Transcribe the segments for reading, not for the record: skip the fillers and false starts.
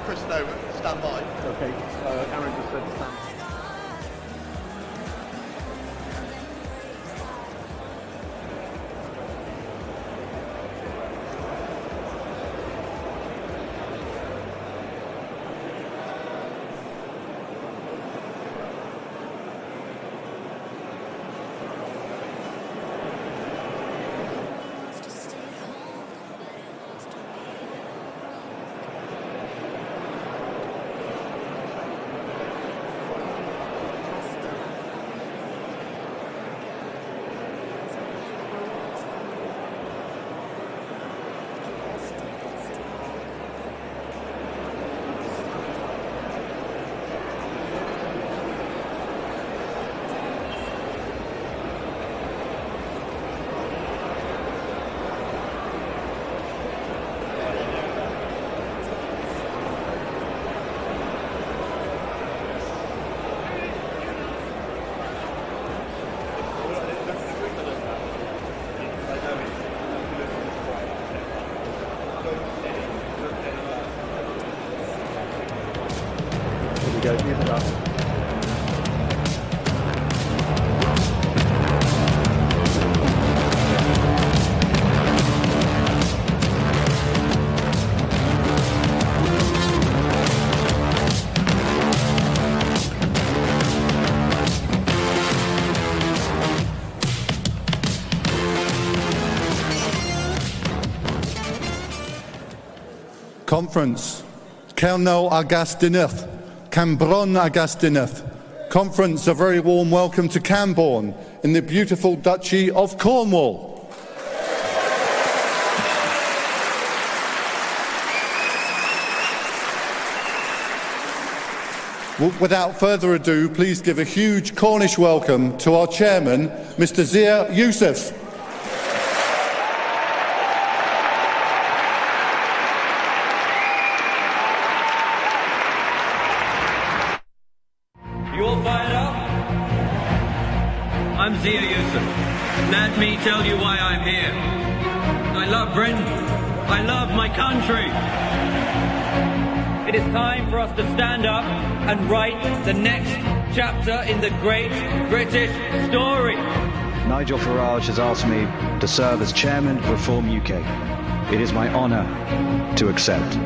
Chris know, stand by. Okay, Aaron just said stand. Here we go, give it up. Conference. Cornwall Agastyneth. Cambron Agastyneth. Conference, a very warm welcome to Camborne in the beautiful Duchy of Cornwall. Without further ado, please give a huge Cornish welcome to our chairman, Mr. Zia Yusuf. You all fired up? I'm Zia Yusuf. Let me tell you why I'm here. I love Britain. I love my country. It is time for us to stand up and write the next chapter in the great British story. Nigel Farage has asked me to serve as chairman of Reform UK. It is my honour to accept.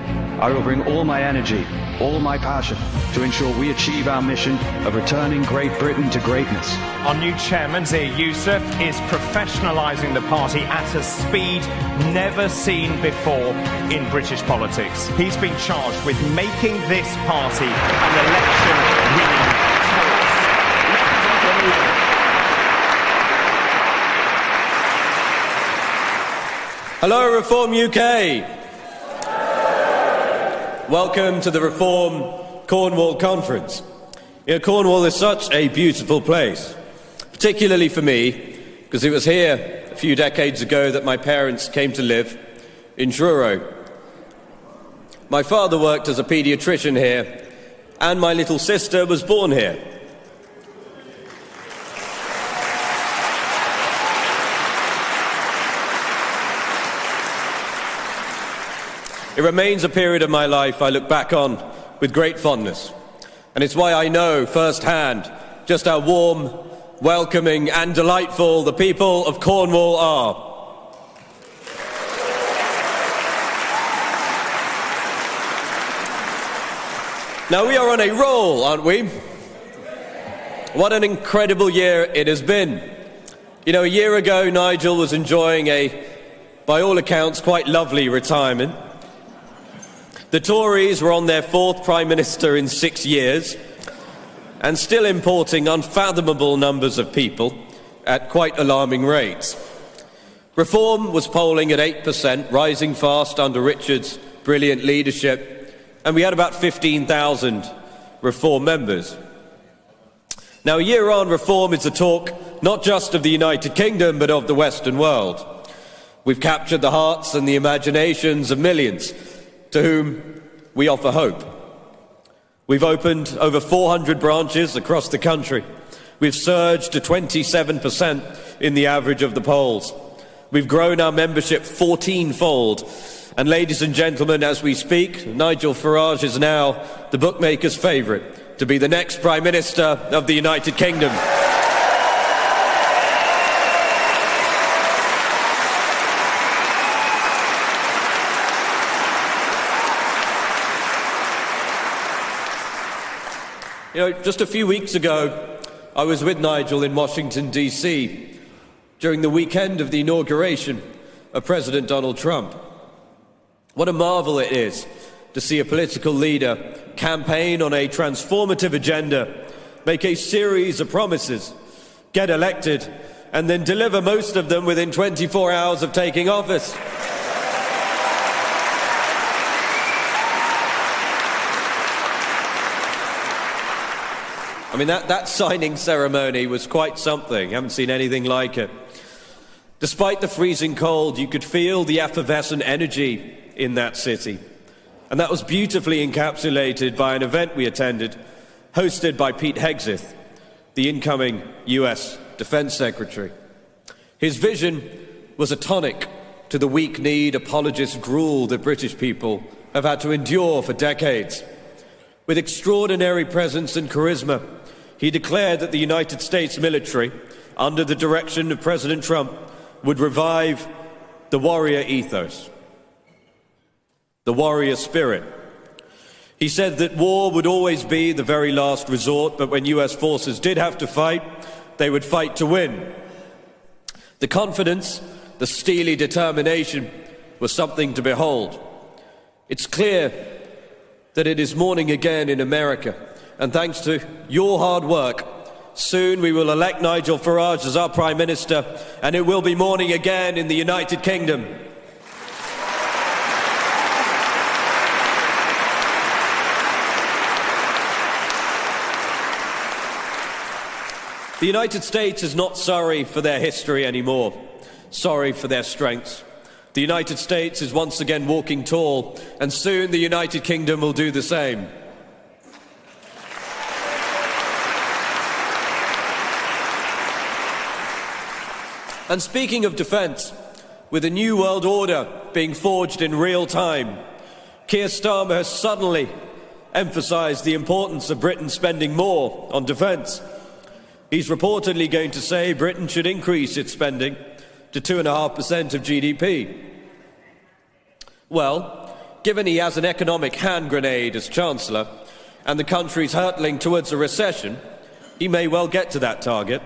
I will bring all my energy, all my passion to ensure we achieve our mission of returning Great Britain to greatness. Our new chairman, Zia Yusuf, is professionalising the party at a speed never seen before in British politics. He's been charged with making this party an election-winning force. Hello, Reform UK. Welcome to the Reform Cornwall Conference. You know, Cornwall is such a beautiful place, particularly for me, because it was here a few decades ago that my parents came to live in Truro. My father worked as a paediatrician here, and my little sister was born here. It remains a period of my life I look back on with great fondness, and it's why I know firsthand just how warm, welcoming and delightful the people of Cornwall are. Now we are on a roll, aren't we? What an incredible year it has been. You know, a year ago Nigel was enjoying a, by all accounts, quite lovely retirement. The Tories were on their fourth Prime Minister in 6 years and still importing unfathomable numbers of people at quite alarming rates. Reform was polling at 8%, rising fast under Richard's brilliant leadership, and we had about 15,000 Reform members. Now, a year on, Reform is the talk not just of the United Kingdom but of the Western world. We've captured the hearts and the imaginations of millions to whom we offer hope. We've opened over 400 branches across the country. We've surged to 27% in the average of the polls. We've grown our membership 14-fold, And ladies and gentlemen, as we speak, Nigel Farage is now the bookmaker's favourite to be the next Prime Minister of the United Kingdom. You know, just a few weeks ago, I was with Nigel in Washington, D.C. during the weekend of the inauguration of President Donald Trump. What a marvel it is to see a political leader campaign on a transformative agenda, make a series of promises, get elected, and then deliver most of them within 24 hours of taking office. I mean, that signing ceremony was quite something. I haven't seen anything like it. Despite the freezing cold, you could feel the effervescent energy in that city. And that was beautifully encapsulated by an event we attended, hosted by Pete Hegseth, the incoming US Defense Secretary. His vision was a tonic to the weak-kneed apologist gruel that British people have had to endure for decades. With extraordinary presence and charisma, he declared that the United States military, under the direction of President Trump, would revive the warrior ethos, the warrior spirit. He said that war would always be the very last resort, but when US forces did have to fight, they would fight to win. The confidence, the steely determination was something to behold. It's clear that it is morning again in America, and thanks to your hard work, soon we will elect Nigel Farage as our Prime Minister, and it will be morning again in the United Kingdom. The United States is not sorry for their history anymore, sorry for their strengths. The United States is once again walking tall, and soon the United Kingdom will do the same. And speaking of defence, with a new world order being forged in real time, Keir Starmer has suddenly emphasised the importance of Britain spending more on defence. He's reportedly going to say Britain should increase its spending to 2.5% of GDP. Well, given he has an economic hand grenade as Chancellor, and the country's hurtling towards a recession, he may well get to that target.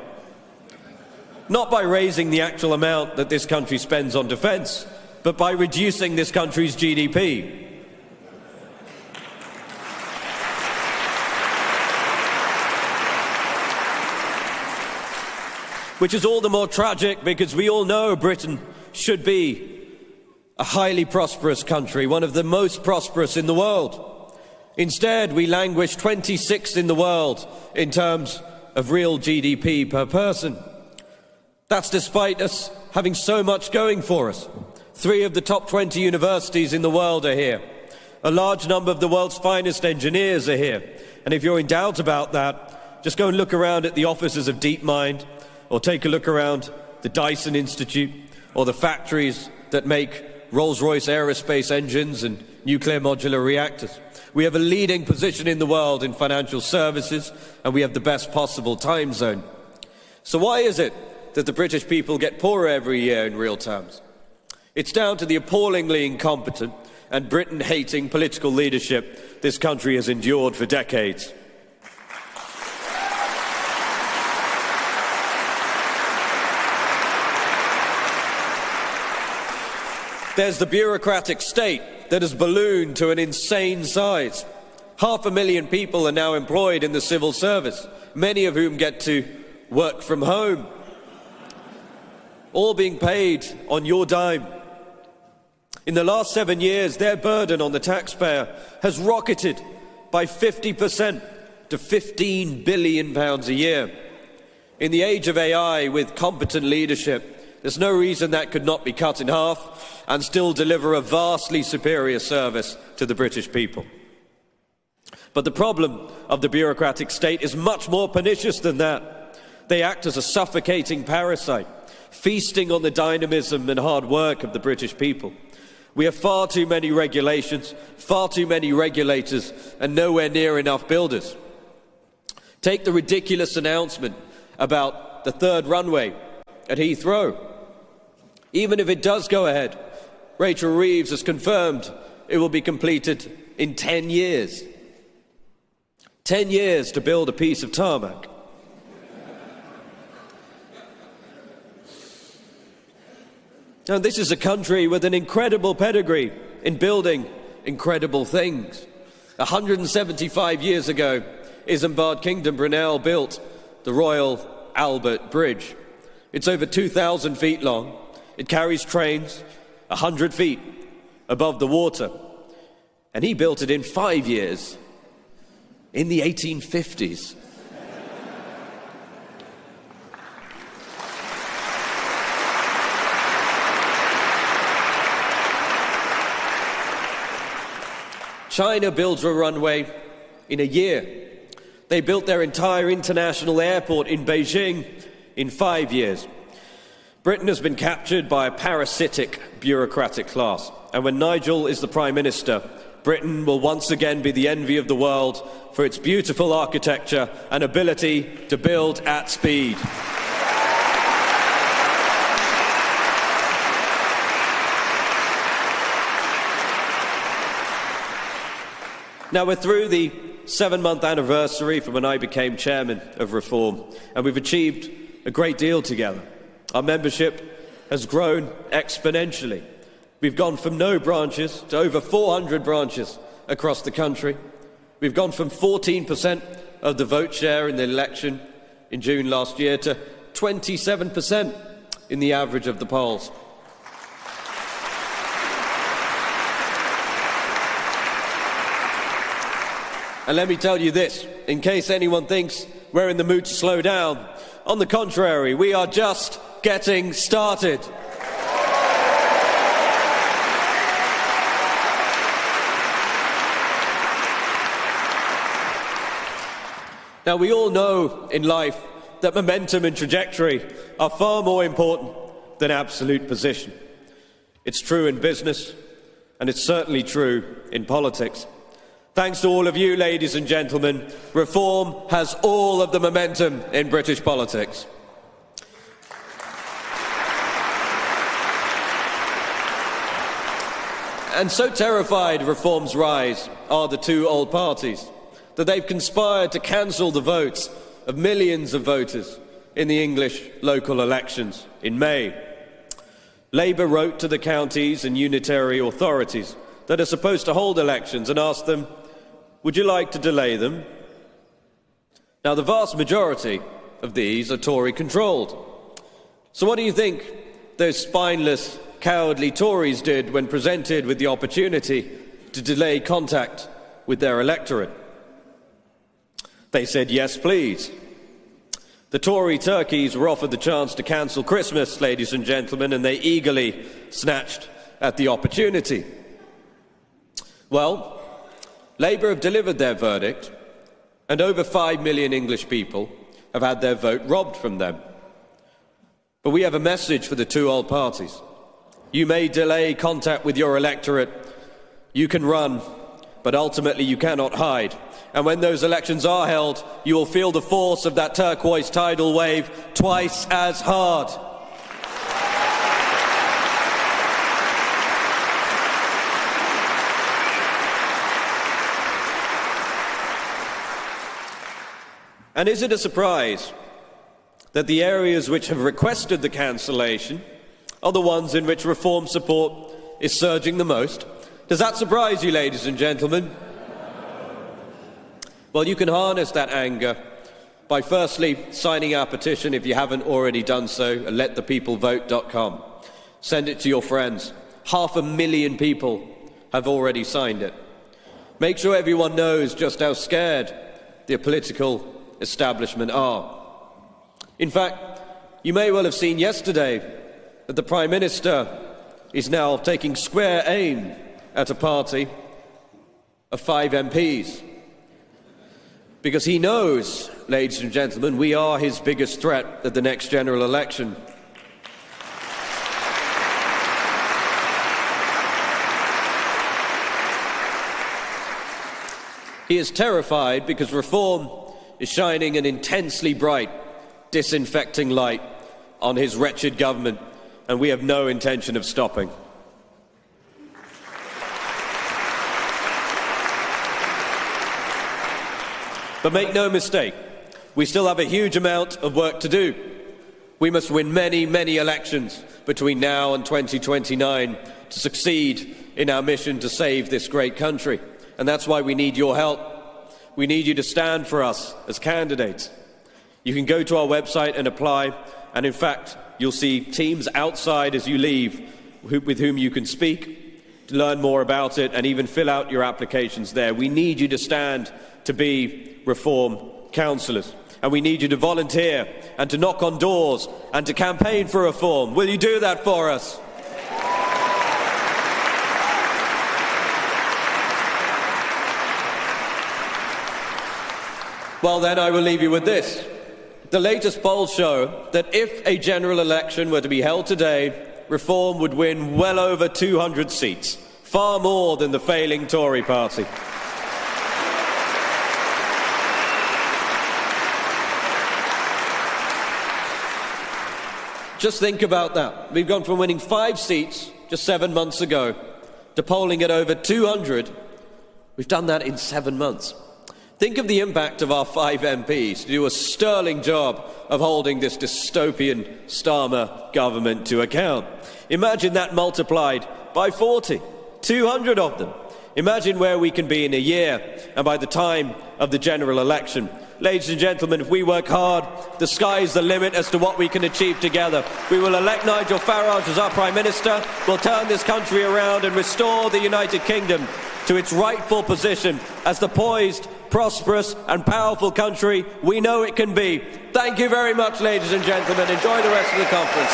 Not by raising the actual amount that this country spends on defence, but by reducing this country's GDP. Which is all the more tragic because we all know Britain should be a highly prosperous country, one of the most prosperous in the world. Instead, we languish 26th in the world in terms of real GDP per person. That's despite us having so much going for us. 3 of the top 20 universities in the world are here. A large number of the world's finest engineers are here. And if you're in doubt about that, just go and look around at the offices of DeepMind, or take a look around the Dyson Institute, or the factories that make Rolls-Royce aerospace engines and nuclear modular reactors. We have a leading position in the world in financial services, and we have the best possible time zone. So why is it that the British people get poorer every year in real terms? It's down to the appallingly incompetent and Britain-hating political leadership this country has endured for decades. There's the bureaucratic state that has ballooned to an insane size. 500,000 people are now employed in the civil service, many of whom get to work from home, all being paid on your dime. In the last 7 years, their burden on the taxpayer has rocketed by 50% to £15 billion a year. In the age of AI, with competent leadership, there's no reason that could not be cut in half and still deliver a vastly superior service to the British people. But the problem of the bureaucratic state is much more pernicious than that. They act as a suffocating parasite, feasting on the dynamism and hard work of the British people. We have far too many regulations, far too many regulators, and nowhere near enough builders. Take the ridiculous announcement about the third runway at Heathrow. Even if it does go ahead, Rachel Reeves has confirmed it will be completed in 10 years. 10 years to build a piece of tarmac. Now, this is a country with an incredible pedigree in building incredible things. 175 years ago, Isambard Kingdom Brunel built the Royal Albert Bridge. It's over 2,000 feet long. It carries trains 100 feet above the water. And he built it in 5 years, in the 1850s. China builds a runway in a year. They built their entire international airport in Beijing in 5 years. Britain has been captured by a parasitic bureaucratic class. And when Nigel is the Prime Minister, Britain will once again be the envy of the world for its beautiful architecture and ability to build at speed. Now, we're through the 7-month anniversary from when I became chairman of Reform, and we've achieved a great deal together. Our membership has grown exponentially. We've gone from no branches to over 400 branches across the country. We've gone from 14% of the vote share in the election in June last year to 27% in the average of the polls. And let me tell you this, in case anyone thinks we're in the mood to slow down, on the contrary, we are just getting started. Now, we all know in life that momentum and trajectory are far more important than absolute position. It's true in business, and it's certainly true in politics. Thanks to all of you, ladies and gentlemen, Reform has all of the momentum in British politics. And so terrified of Reform's rise are the two old parties that they've conspired to cancel the votes of millions of voters in the English local elections in May. Labour wrote to the counties and unitary authorities that are supposed to hold elections and asked them, would you like to delay them? Now, the vast majority of these are Tory-controlled. So what do you think those spineless, cowardly Tories did when presented with the opportunity to delay contact with their electorate? They said, yes, please. The Tory turkeys were offered the chance to cancel Christmas, ladies and gentlemen, and they eagerly snatched at the opportunity. Well, Labour have delivered their verdict, and over 5 million English people have had their vote robbed from them. But we have a message for the two old parties. You may delay contact with your electorate, you can run, but ultimately you cannot hide. And when those elections are held, you will feel the force of that turquoise tidal wave twice as hard. And is it a surprise that the areas which have requested the cancellation are the ones in which Reform support is surging the most? Does that surprise you, ladies and gentlemen? Well, you can harness that anger by firstly signing our petition if you haven't already done so at letthepeoplevote.com. Send it to your friends. 500,000 people have already signed it. Make sure everyone knows just how scared the political establishment are. In fact, you may well have seen yesterday that the Prime Minister is now taking square aim at a party of 5 MPs. Because he knows, ladies and gentlemen, we are his biggest threat at the next general election. He is terrified because reform is shining an intensely bright, disinfecting light on his wretched government, and we have no intention of stopping. But make no mistake, we still have a huge amount of work to do. We must win many, many elections between now and 2029 to succeed in our mission to save this great country. And that's why we need your help. We need you to stand for us as candidates. You can go to our website and apply, and in fact, you'll see teams outside as you leave with whom you can speak, to learn more about it, and even fill out your applications there. We need you to stand to be reform councillors. And we need you to volunteer and to knock on doors and to campaign for reform. Will you do that for us? Well, then I will leave you with this. The latest polls show that if a general election were to be held today, Reform would win well over 200 seats, far more than the failing Tory party. Just think about that. We've gone from winning 5 seats just 7 months ago to polling at over 200. We've done that in 7 months. Think of the impact of our 5 MPs to do a sterling job of holding this dystopian Starmer government to account. Imagine that multiplied by 40, 200 of them. Imagine where we can be in a year and by the time of the general election. Ladies and gentlemen, if we work hard, the sky's the limit as to what we can achieve together. We will elect Nigel Farage as our Prime Minister, we'll turn this country around and restore the United Kingdom to its rightful position as the poised, prosperous and powerful country we know it can be. Thank you very much, ladies and gentlemen. Enjoy the rest of the conference.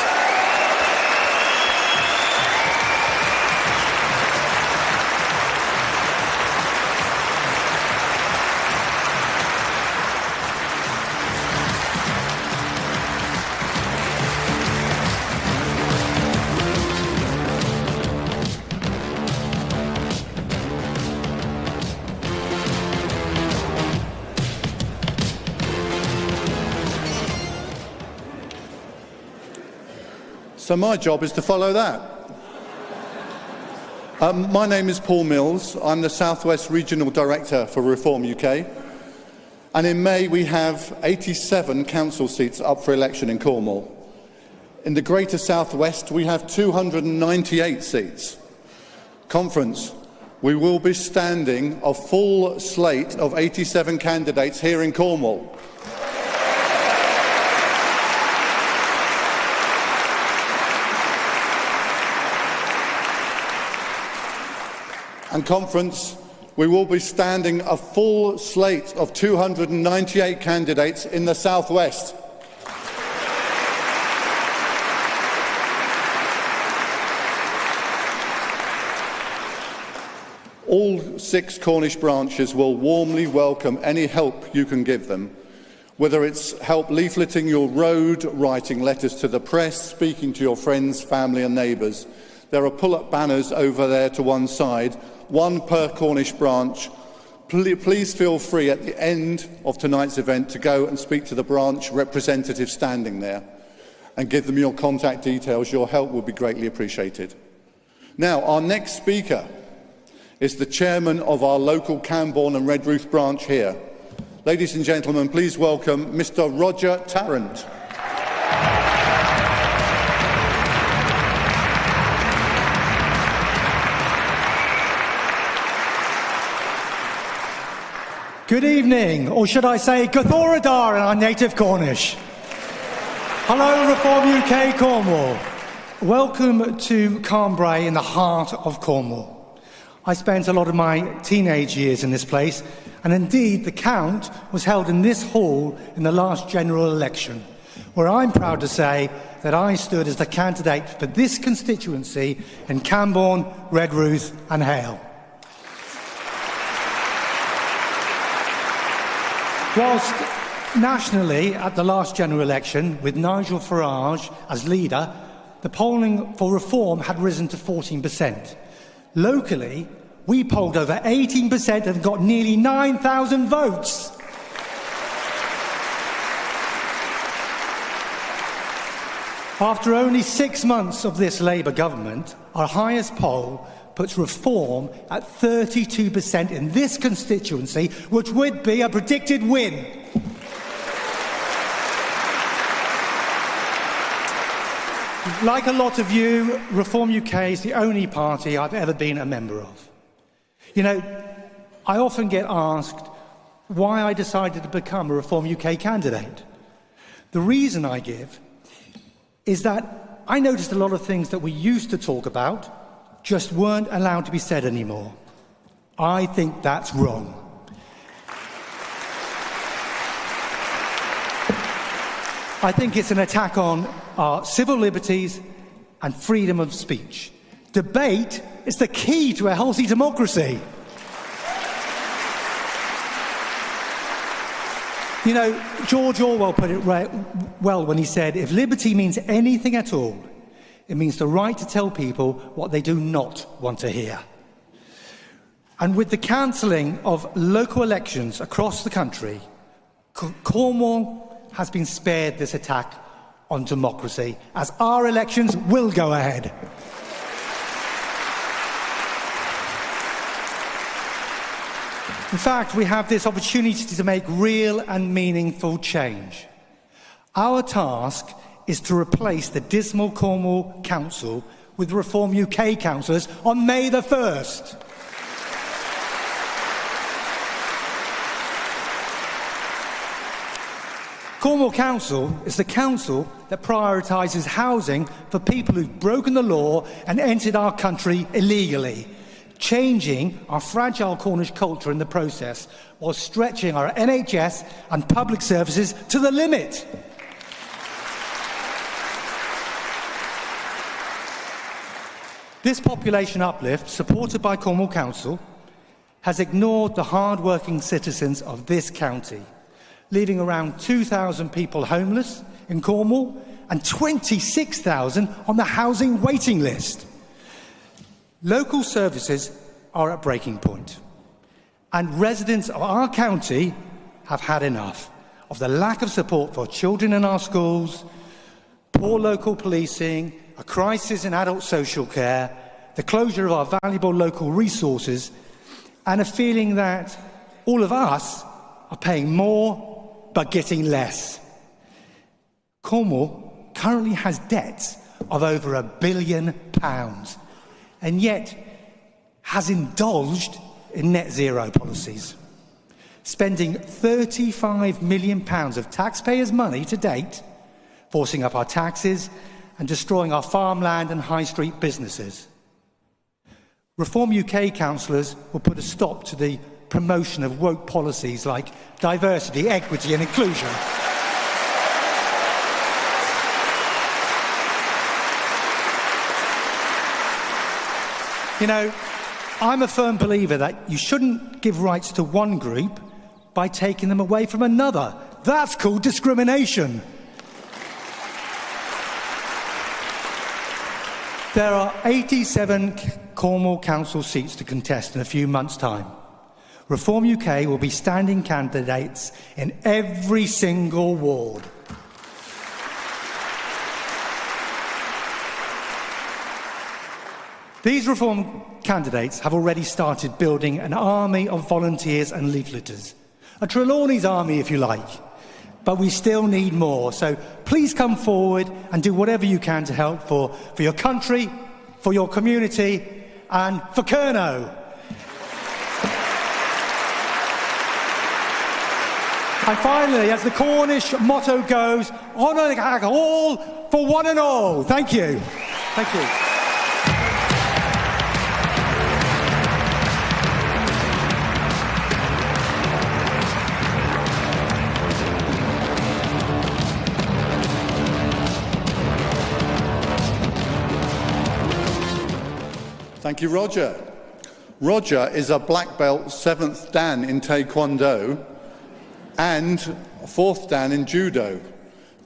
So my job is to follow that. My name is Paul Mills. I'm the South West Regional Director for Reform UK. And in May we have 87 council seats up for election in Cornwall. In the Greater South West we have 298 seats. Conference, we will be standing a full slate of 87 candidates here in Cornwall. And conference, we will be standing a full slate of 298 candidates in the South West. All 6 Cornish branches will warmly welcome any help you can give them, whether it's help leafleting your road, writing letters to the press, speaking to your friends, family and neighbours. There are pull-up banners over there to one side, 1 per Cornish branch. Please feel free at the end of tonight's event to go and speak to the branch representative standing there and give them your contact details. Your help will be greatly appreciated. Now, our next speaker is the chairman of our local Camborne and Redruth branch here. Ladies and gentlemen, please welcome Mr. Roger Tarrant. Good evening, or should I say Gathoradar in our native Cornish. Hello, Reform UK Cornwall. Welcome to Cambrai in the heart of Cornwall. I spent a lot of my teenage years in this place, and indeed the count was held in this hall in the last general election, where I'm proud to say that I stood as the candidate for this constituency in Camborne, Redruth and Hale. Whilst nationally, at the last general election, with Nigel Farage as leader, the polling for reform had risen to 14%. Locally, We polled over 18% and got nearly 9,000 votes. After only 6 months of this Labour government, our highest poll puts reform at 32% in this constituency, which would be a predicted win. Like a lot of you, Reform UK is the only party I've ever been a member of. You know, I often get asked why I decided to become a Reform UK candidate. The reason I give is that I noticed a lot of things that we used to talk about just weren't allowed to be said anymore. I think that's wrong. I think it's an attack on our civil liberties and freedom of speech. Debate is the key to a healthy democracy. You know, George Orwell put it well when he said, if liberty means anything at all, it means the right to tell people what they do not want to hear. And with the cancelling of local elections across the country, Cornwall has been spared this attack on democracy, as our elections will go ahead. In fact, we have this opportunity to make real and meaningful change. Our task is to replace the dismal Cornwall Council with Reform UK councillors on May the 1st. Cornwall Council is the council that prioritises housing for people who've broken the law and entered our country illegally, changing our fragile Cornish culture in the process, while stretching our NHS and public services to the limit. This population uplift, supported by Cornwall Council, has ignored the hard-working citizens of this county, leaving around 2,000 people homeless in Cornwall and 26,000 on the housing waiting list. Local services are at breaking point, and residents of our county have had enough of the lack of support for children in our schools, poor local policing, a crisis in adult social care, the closure of our valuable local resources, and a feeling that all of us are paying more but getting less. Cornwall currently has debts of over £1 billion, and yet has indulged in net zero policies, spending £35 million of taxpayers' money to date, forcing up our taxes and destroying our farmland and high street businesses. Reform UK councillors will put a stop to the promotion of woke policies like diversity, equity and inclusion. You know, I'm a firm believer that you shouldn't give rights to one group by taking them away from another. That's called discrimination. There are 87 Cornwall Council seats to contest in a few months' time. Reform UK will be standing candidates in every single ward. These Reform candidates have already started building an army of volunteers and leafleters. A Trelawney's army, if you like. But we still need more, so please come forward and do whatever you can to help for your country, for your community, and for Kerno. And finally, as the Cornish motto goes, honour all for one and all. Thank you. Thank you. Thank you, Roger. Roger is a black belt 7th Dan in Taekwondo and 4th Dan in Judo.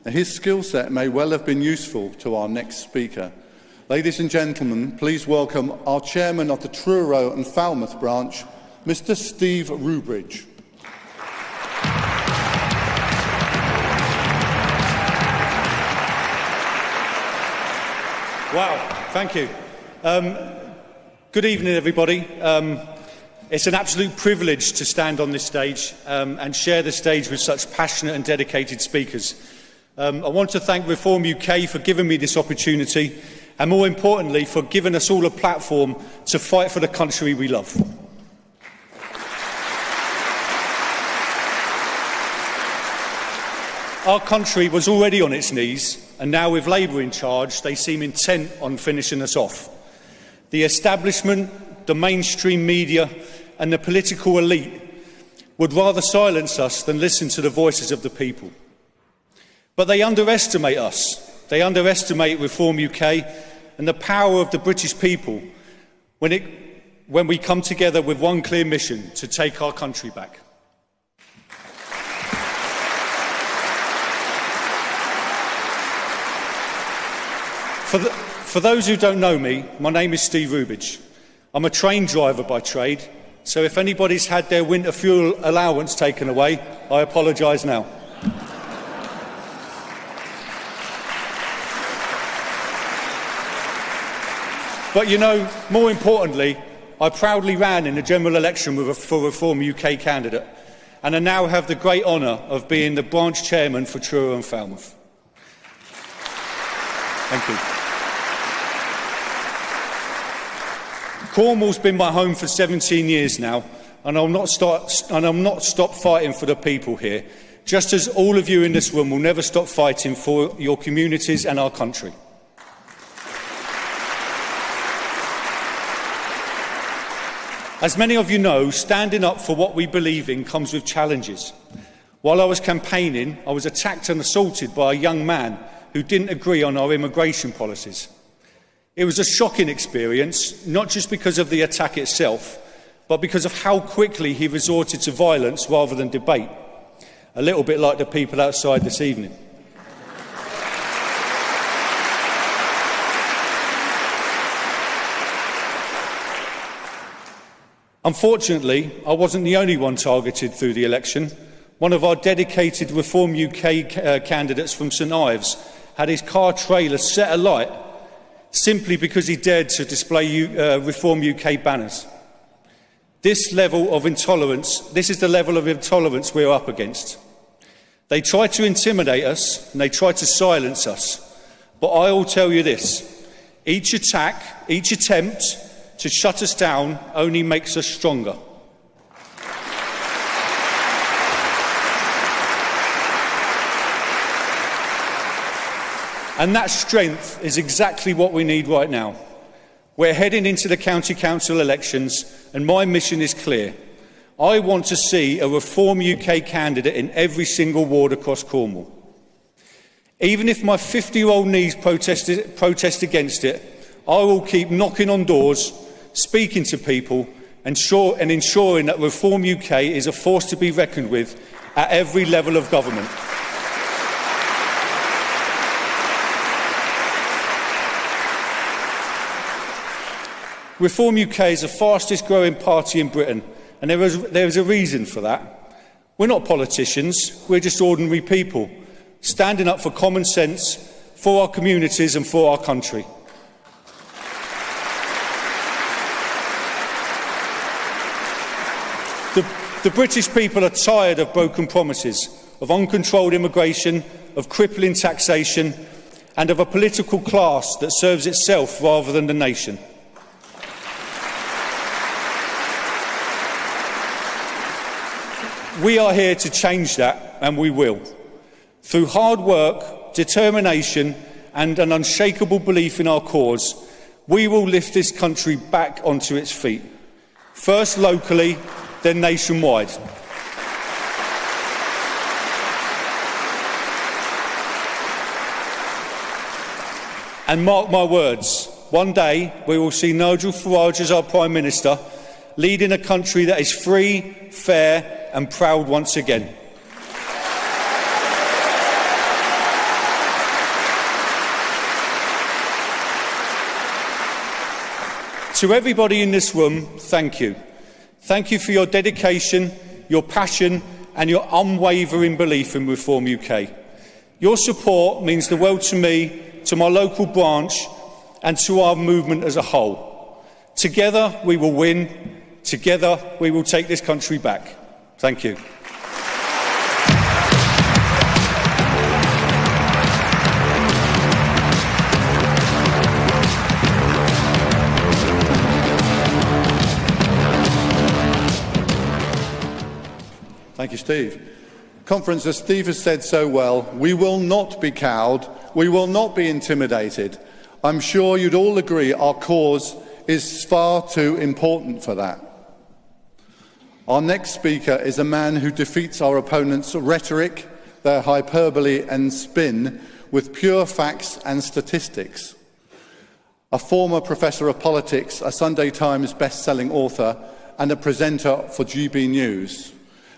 Now, his skill set may well have been useful to our next speaker, Ladies and gentlemen, please welcome our chairman of the Truro and Falmouth branch, Mr. Steve Rubridge. Wow, thank you. Good evening, everybody. It's an absolute privilege to stand on this stage and share the stage with such passionate and dedicated speakers. I want to thank Reform UK for giving me this opportunity and, more importantly, for giving us all a platform to fight for the country we love. Our country was already on its knees, and now with Labour in charge, they seem intent on finishing us off. The establishment, the mainstream media and the political elite would rather silence us than listen to the voices of the people. But they underestimate us. They underestimate Reform UK and the power of the British people when we come together with one clear mission: to take our country back. For those who don't know me, my name is Steve Rubridge. I'm a train driver by trade, so if anybody's had their winter fuel allowance taken away, I apologise now. But you know, more importantly, I proudly ran in the general election for Reform UK candidate, and I now have the great honour of being the branch chairman for Truro and Falmouth. Thank you. Cornwall's been my home for 17 years now, and I'll not stop fighting for the people here, just as all of you in this room will never stop fighting for your communities and our country. As many of you know, standing up for what we believe in comes with challenges. While I was campaigning, I was attacked and assaulted by a young man who didn't agree on our immigration policies. It was a shocking experience, not just because of the attack itself, but because of how quickly he resorted to violence rather than debate. A little bit like the people outside this evening. Unfortunately, I wasn't the only one targeted through the election. One of our dedicated Reform UK candidates from St Ives had his car trailer set alight simply because he dared to display Reform UK banners. This is the level of intolerance we're up against. They try to intimidate us and they try to silence us. But I will tell you this: each attack, each attempt to shut us down only makes us stronger. And that strength is exactly what we need right now. We're heading into the county council elections, and my mission is clear. I want to see a Reform UK candidate in every single ward across Cornwall. Even if my 50-year-old knees protest against it, I will keep knocking on doors, speaking to people, and ensuring that Reform UK is a force to be reckoned with at every level of government. Reform UK is the fastest growing party in Britain, and there is a reason for that. We're not politicians, we're just ordinary people, standing up for common sense, for our communities and for our country. The British people are tired of broken promises, of uncontrolled immigration, of crippling taxation, and of a political class that serves itself rather than the nation. We are here to change that, and we will. Through hard work, determination, and an unshakable belief in our cause, we will lift this country back onto its feet. First locally, then nationwide. And mark my words, one day we will see Nigel Farage as our Prime Minister, leading a country that is free, fair and proud once again. To everybody in this room, thank you. Thank you for your dedication, your passion and your unwavering belief in Reform UK. Your support means the world to me, to my local branch and to our movement as a whole. Together we will win. Together we will take this country back. Thank you. Thank you, Steve. Conference, as Steve has said so well, we will not be cowed, we will not be intimidated. I'm sure you'd all agree our cause is far too important for that. Our next speaker is a man who defeats our opponents' rhetoric, their hyperbole and spin with pure facts and statistics. A former professor of politics, a Sunday Times best-selling author and a presenter for GB News.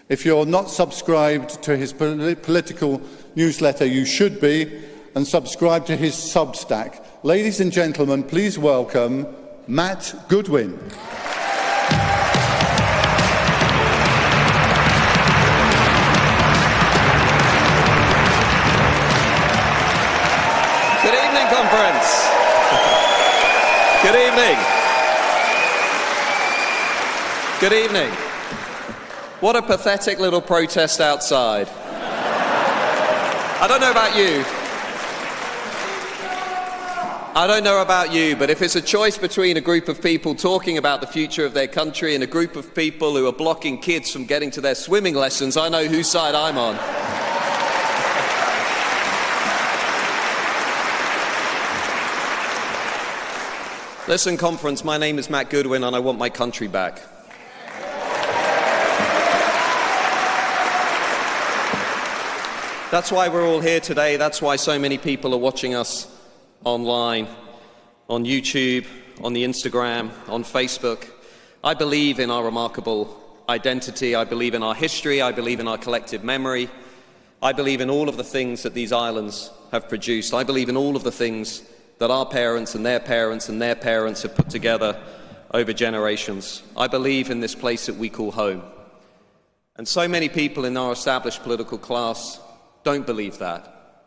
If you're not subscribed to his political newsletter, you should be, and subscribe to his Substack. Ladies and gentlemen, please welcome Matt Goodwin. Good evening, conference. Good evening. Good evening. What a pathetic little protest outside. I don't know about you, but if it's a choice between a group of people talking about the future of their country and a group of people who are blocking kids from getting to their swimming lessons, I know whose side I'm on. Listen, conference, my name is Matt Goodwin and I want my country back. That's why we're all here today. That's why so many people are watching us online, on YouTube, on the Instagram, on Facebook. I believe in our remarkable identity. I believe in our history. I believe in our collective memory. I believe in all of the things that these islands have produced. I believe in all of the things that our parents and their parents and their parents have put together over generations. I believe in this place that we call home. And so many people in our established political class don't believe that.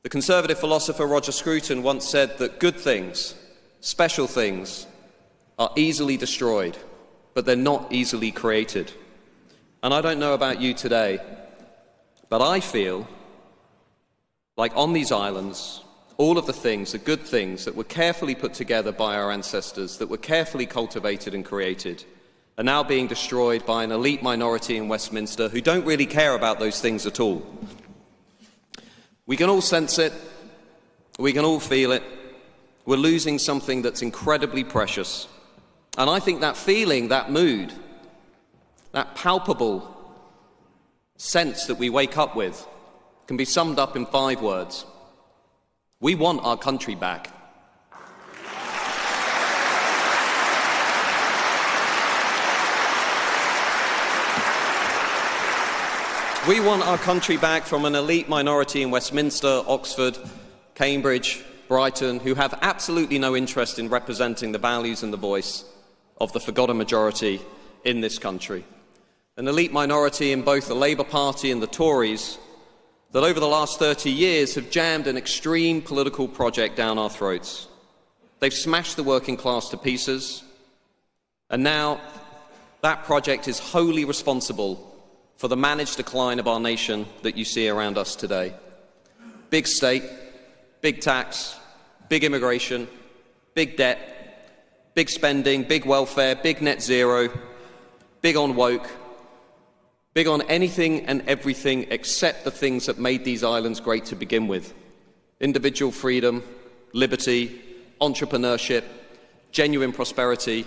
The conservative philosopher Roger Scruton once said that good things, special things, are easily destroyed, but they're not easily created. And I don't know about you today, but I feel like on these islands, all of the things, the good things that were carefully put together by our ancestors, that were carefully cultivated and created, are now being destroyed by an elite minority in Westminster who don't really care about those things at all. We can all sense it, we can all feel it. We're losing something that's incredibly precious. And I think that feeling, that mood, that palpable sense that we wake up with can be summed up in 5 words. We want our country back. We want our country back from an elite minority in Westminster, Oxford, Cambridge, Brighton, who have absolutely no interest in representing the values and the voice of the forgotten majority in this country. An elite minority in both the Labour Party and the Tories that over the last 30 years have jammed an extreme political project down our throats. They've smashed the working class to pieces, and now that project is wholly responsible for the managed decline of our nation that you see around us today. Big state, big tax, big immigration, big debt, big spending, big welfare, big net zero, big on woke, big on anything and everything except the things that made these islands great to begin with. Individual freedom, liberty, entrepreneurship, genuine prosperity.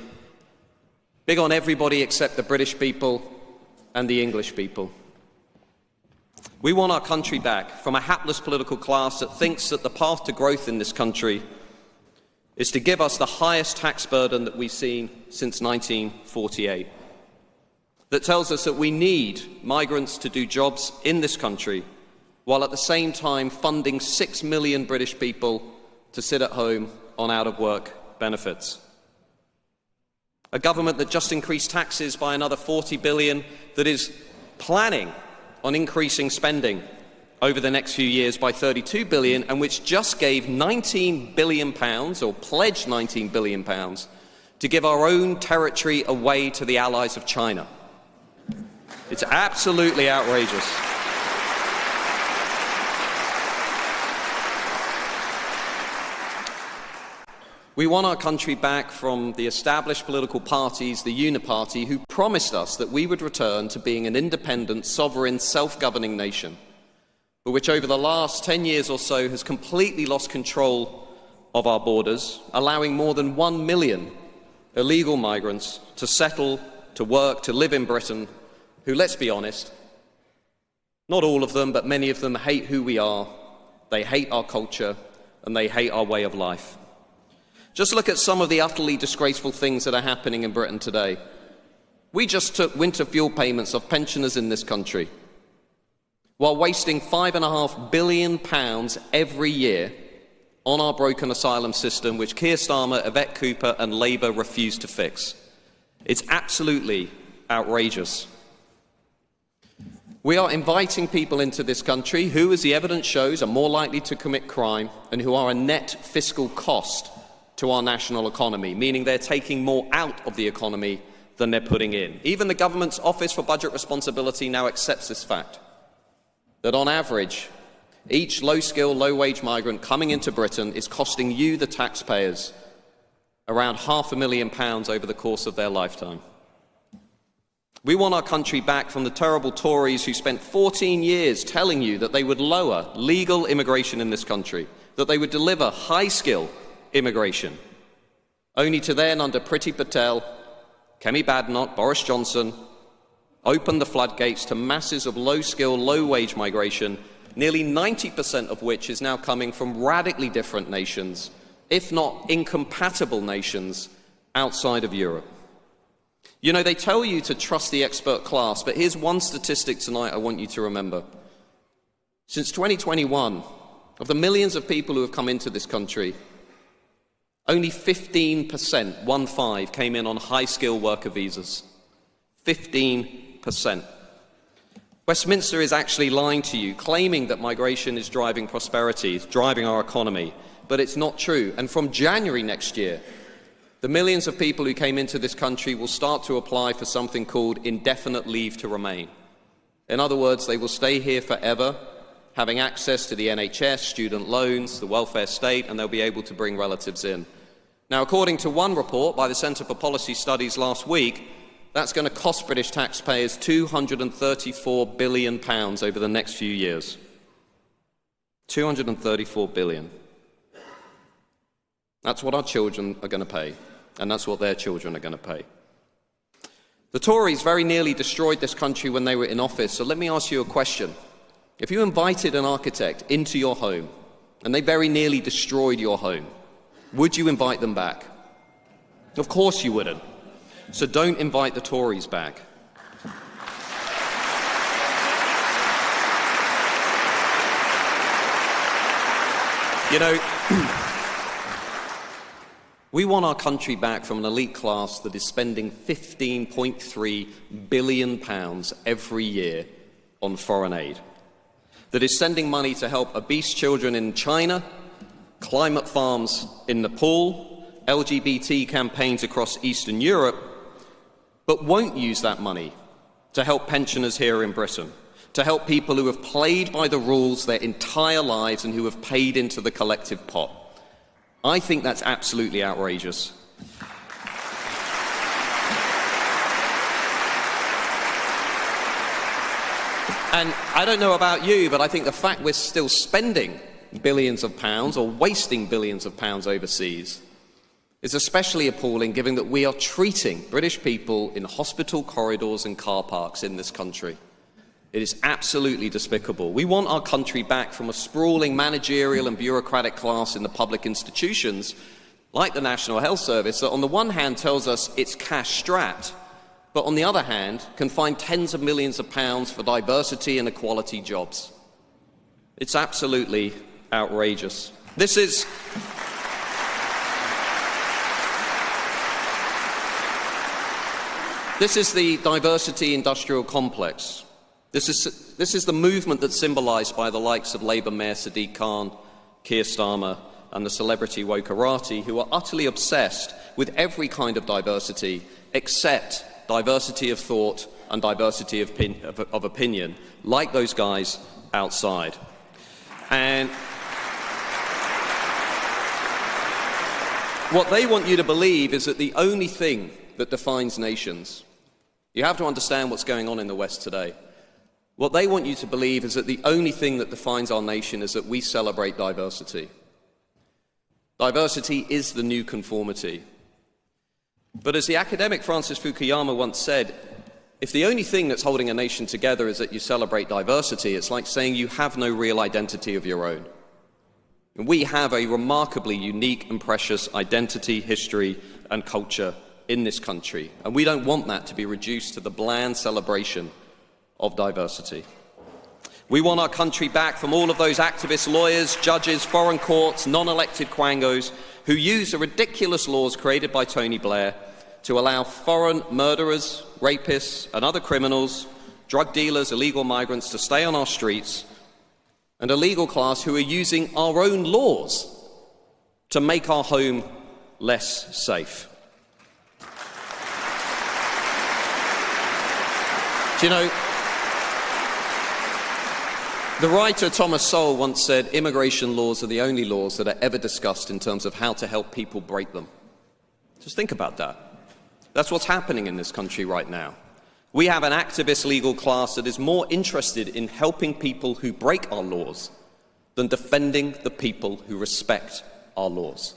Big on everybody except the British people and the English people. We want our country back from a hapless political class that thinks that the path to growth in this country is to give us the highest tax burden that we've seen since 1948. That tells us that we need migrants to do jobs in this country, while at the same time funding 6 million British people to sit at home on out-of-work benefits. A government that just increased taxes by another 40 billion, that is planning on increasing spending over the next few years by 32 billion, and which just gave £19 billion, or pledged £19 billion, to give our own territory away to the allies of China. It's absolutely outrageous. We want our country back from the established political parties, the Uniparty, who promised us that we would return to being an independent, sovereign, self-governing nation, but which over the last 10 years or so has completely lost control of our borders, allowing more than 1 million illegal migrants to settle, to work, to live in Britain, who, let's be honest, not all of them, but many of them hate who we are, they hate our culture, and they hate our way of life. Just look at some of the utterly disgraceful things that are happening in Britain today. We just took winter fuel payments of pensioners in this country, while wasting £5.5 billion every year on our broken asylum system, which Keir Starmer, Yvette Cooper and Labour refused to fix. It's absolutely outrageous. We are inviting people into this country who, as the evidence shows, are more likely to commit crime and who are a net fiscal cost to our national economy, meaning they're taking more out of the economy than they're putting in. Even the government's Office for Budget Responsibility now accepts this fact, that on average, each low-skill, low-wage migrant coming into Britain is costing you, the taxpayers, around £500,000 over the course of their lifetime. We want our country back from the terrible Tories who spent 14 years telling you that they would lower legal immigration in this country, that they would deliver high-skill immigration, only to then, under Priti Patel, Kemi Badenoch, Boris Johnson, open the floodgates to masses of low-skill, low-wage migration, nearly 90% of which is now coming from radically different nations, if not incompatible nations, outside of Europe. You know, they tell you to trust the expert class, but here's one statistic tonight I want you to remember. Since 2021, of the millions of people who have come into this country, only 15%, 1-5, came in on high-skill worker visas. 15%. Westminster is actually lying to you, claiming that migration is driving prosperity, it's driving our economy, but it's not true. And from January next year, the millions of people who came into this country will start to apply for something called indefinite leave to remain. In other words, they will stay here forever, having access to the NHS, student loans, the welfare state, and they'll be able to bring relatives in. Now, according to one report by the Centre for Policy Studies last week, that's going to cost British taxpayers £234 billion over the next few years. £234 billion. That's what our children are going to pay, and that's what their children are going to pay. The Tories very nearly destroyed this country when they were in office, so let me ask you a question. If you invited an architect into your home, and they very nearly destroyed your home, would you invite them back? Of course you wouldn't. So don't invite the Tories back. You know, we want our country back from an elite class that is spending £15.3 billion every year on foreign aid, that is sending money to help obese children in China, climate farms in Nepal, LGBT campaigns across Eastern Europe, but won't use that money to help pensioners here in Britain, to help people who have played by the rules their entire lives and who have paid into the collective pot. I think that's absolutely outrageous. And I don't know about you, but I think the fact we're still spending billions of pounds or wasting billions of pounds overseas is especially appalling, given that we are treating British people in hospital corridors and car parks in this country. It is absolutely despicable. We want our country back from a sprawling managerial and bureaucratic class in the public institutions, like the National Health Service, that on the one hand tells us it's cash-strapped, but on the other hand can find tens of millions of pounds for diversity and equality jobs. It's absolutely outrageous. This is This is the diversity industrial complex. This is the movement that's symbolised by the likes of Labour Mayor Sadiq Khan, Keir Starmer and the celebrity Wokarati, who are utterly obsessed with every kind of diversity except diversity of thought and diversity of opinion, like those guys outside. And what they want you to believe is that the only thing that defines nations, you have to understand what's going on in the West today. What they want you to believe is that the only thing that defines our nation is that we celebrate diversity. Diversity is the new conformity. But as the academic Francis Fukuyama once said, if the only thing that's holding a nation together is that you celebrate diversity, it's like saying you have no real identity of your own. And we have a remarkably unique and precious identity, history and culture in this country, and we don't want that to be reduced to the bland celebration of diversity. We want our country back from all of those activists, lawyers, judges, foreign courts, non-elected quangos who use the ridiculous laws created by Tony Blair to allow foreign murderers, rapists and other criminals, drug dealers, illegal migrants to stay on our streets, and a legal class who are using our own laws to make our home less safe. Do you know, the writer Thomas Sowell once said, immigration laws are the only laws that are ever discussed in terms of how to help people break them. Just think about that. That's what's happening in this country right now. We have an activist legal class that is more interested in helping people who break our laws than defending the people who respect our laws.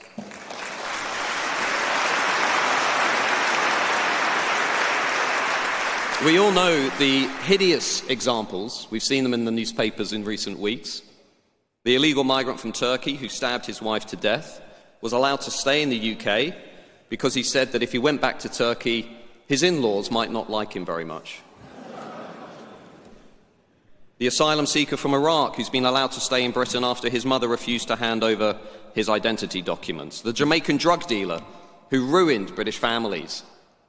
We all know the hideous examples. We've seen them in the newspapers in recent weeks. The illegal migrant from Turkey who stabbed his wife to death was allowed to stay in the UK because he said that if he went back to Turkey, his in-laws might not like him very much. The asylum seeker from Iraq who's been allowed to stay in Britain after his mother refused to hand over his identity documents. The Jamaican drug dealer who ruined British families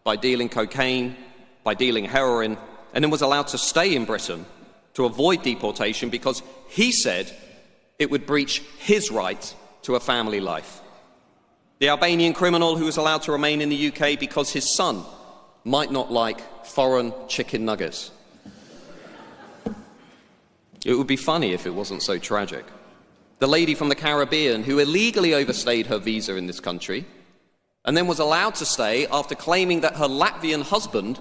by dealing cocaine, by dealing heroin, and then was allowed to stay in Britain to avoid deportation because he said it would breach his right to a family life. The Albanian criminal who was allowed to remain in the UK because his son might not like foreign chicken nuggets. It would be funny if it wasn't so tragic. The lady from the Caribbean who illegally overstayed her visa in this country and then was allowed to stay after claiming that her Latvian husband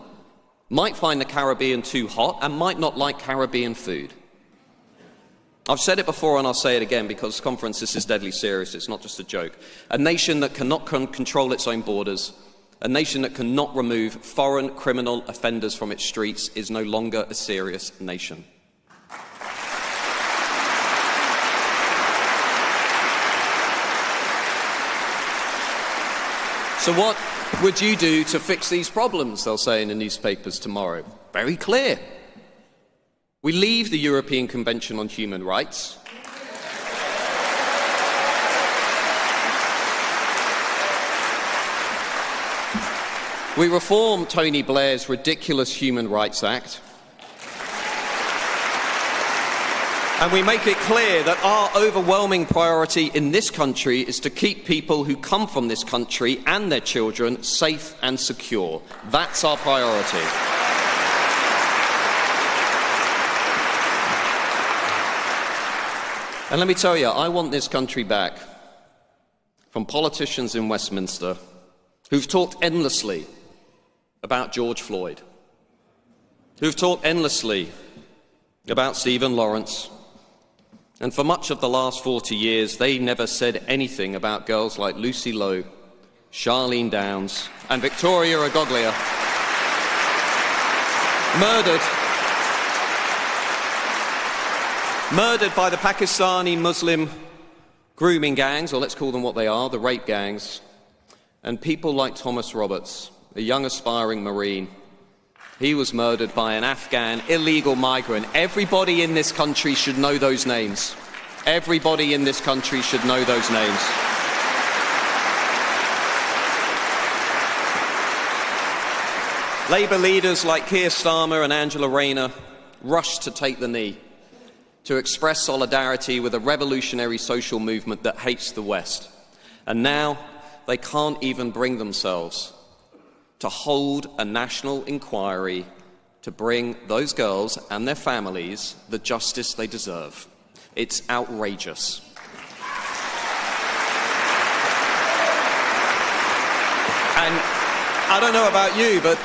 might find the Caribbean too hot and might not like Caribbean food. I've said it before and I'll say it again because, conference, this is deadly serious. It's not just a joke. A nation that cannot control its own borders, a nation that cannot remove foreign criminal offenders from its streets is no longer a serious nation. So what would you do to fix these problems, they'll say in the newspapers tomorrow? Very clear. We leave the European Convention on Human Rights. We reform Tony Blair's ridiculous Human Rights Act. And we make it clear that our overwhelming priority in this country is to keep people who come from this country and their children safe and secure. That's our priority. And let me tell you, I want this country back from politicians in Westminster who've talked endlessly about George Floyd, who've talked endlessly about Stephen Lawrence, and for much of the last 40 years, they never said anything about girls like Lucy Lowe, Charlene Downs, and Victoria Agoglia, murdered by the Pakistani Muslim grooming gangs, or let's call them what they are, the rape gangs, and people like Thomas Roberts, a young aspiring Marine. He was murdered by an Afghan illegal migrant. Everybody in this country should know those names. Everybody in this country should know those names. Labour leaders like Keir Starmer and Angela Rayner rushed to take the knee, to express solidarity with a revolutionary social movement that hates the West. And now they can't even bring themselves to hold a national inquiry to bring those girls and their families the justice they deserve. It's outrageous. And I don't know about you, but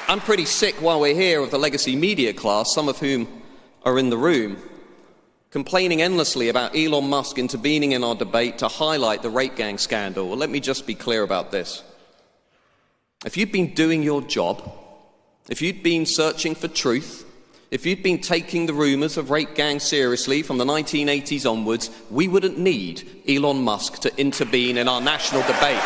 I'm pretty sick while we're here of the legacy media class, some of whom are in the room, complaining endlessly about Elon Musk intervening in our debate to highlight the rape gang scandal. Well, let me just be clear about this. If you'd been doing your job, if you'd been searching for truth, if you'd been taking the rumours of rape gangs seriously from the 1980s onwards, we wouldn't need Elon Musk to intervene in our national debate.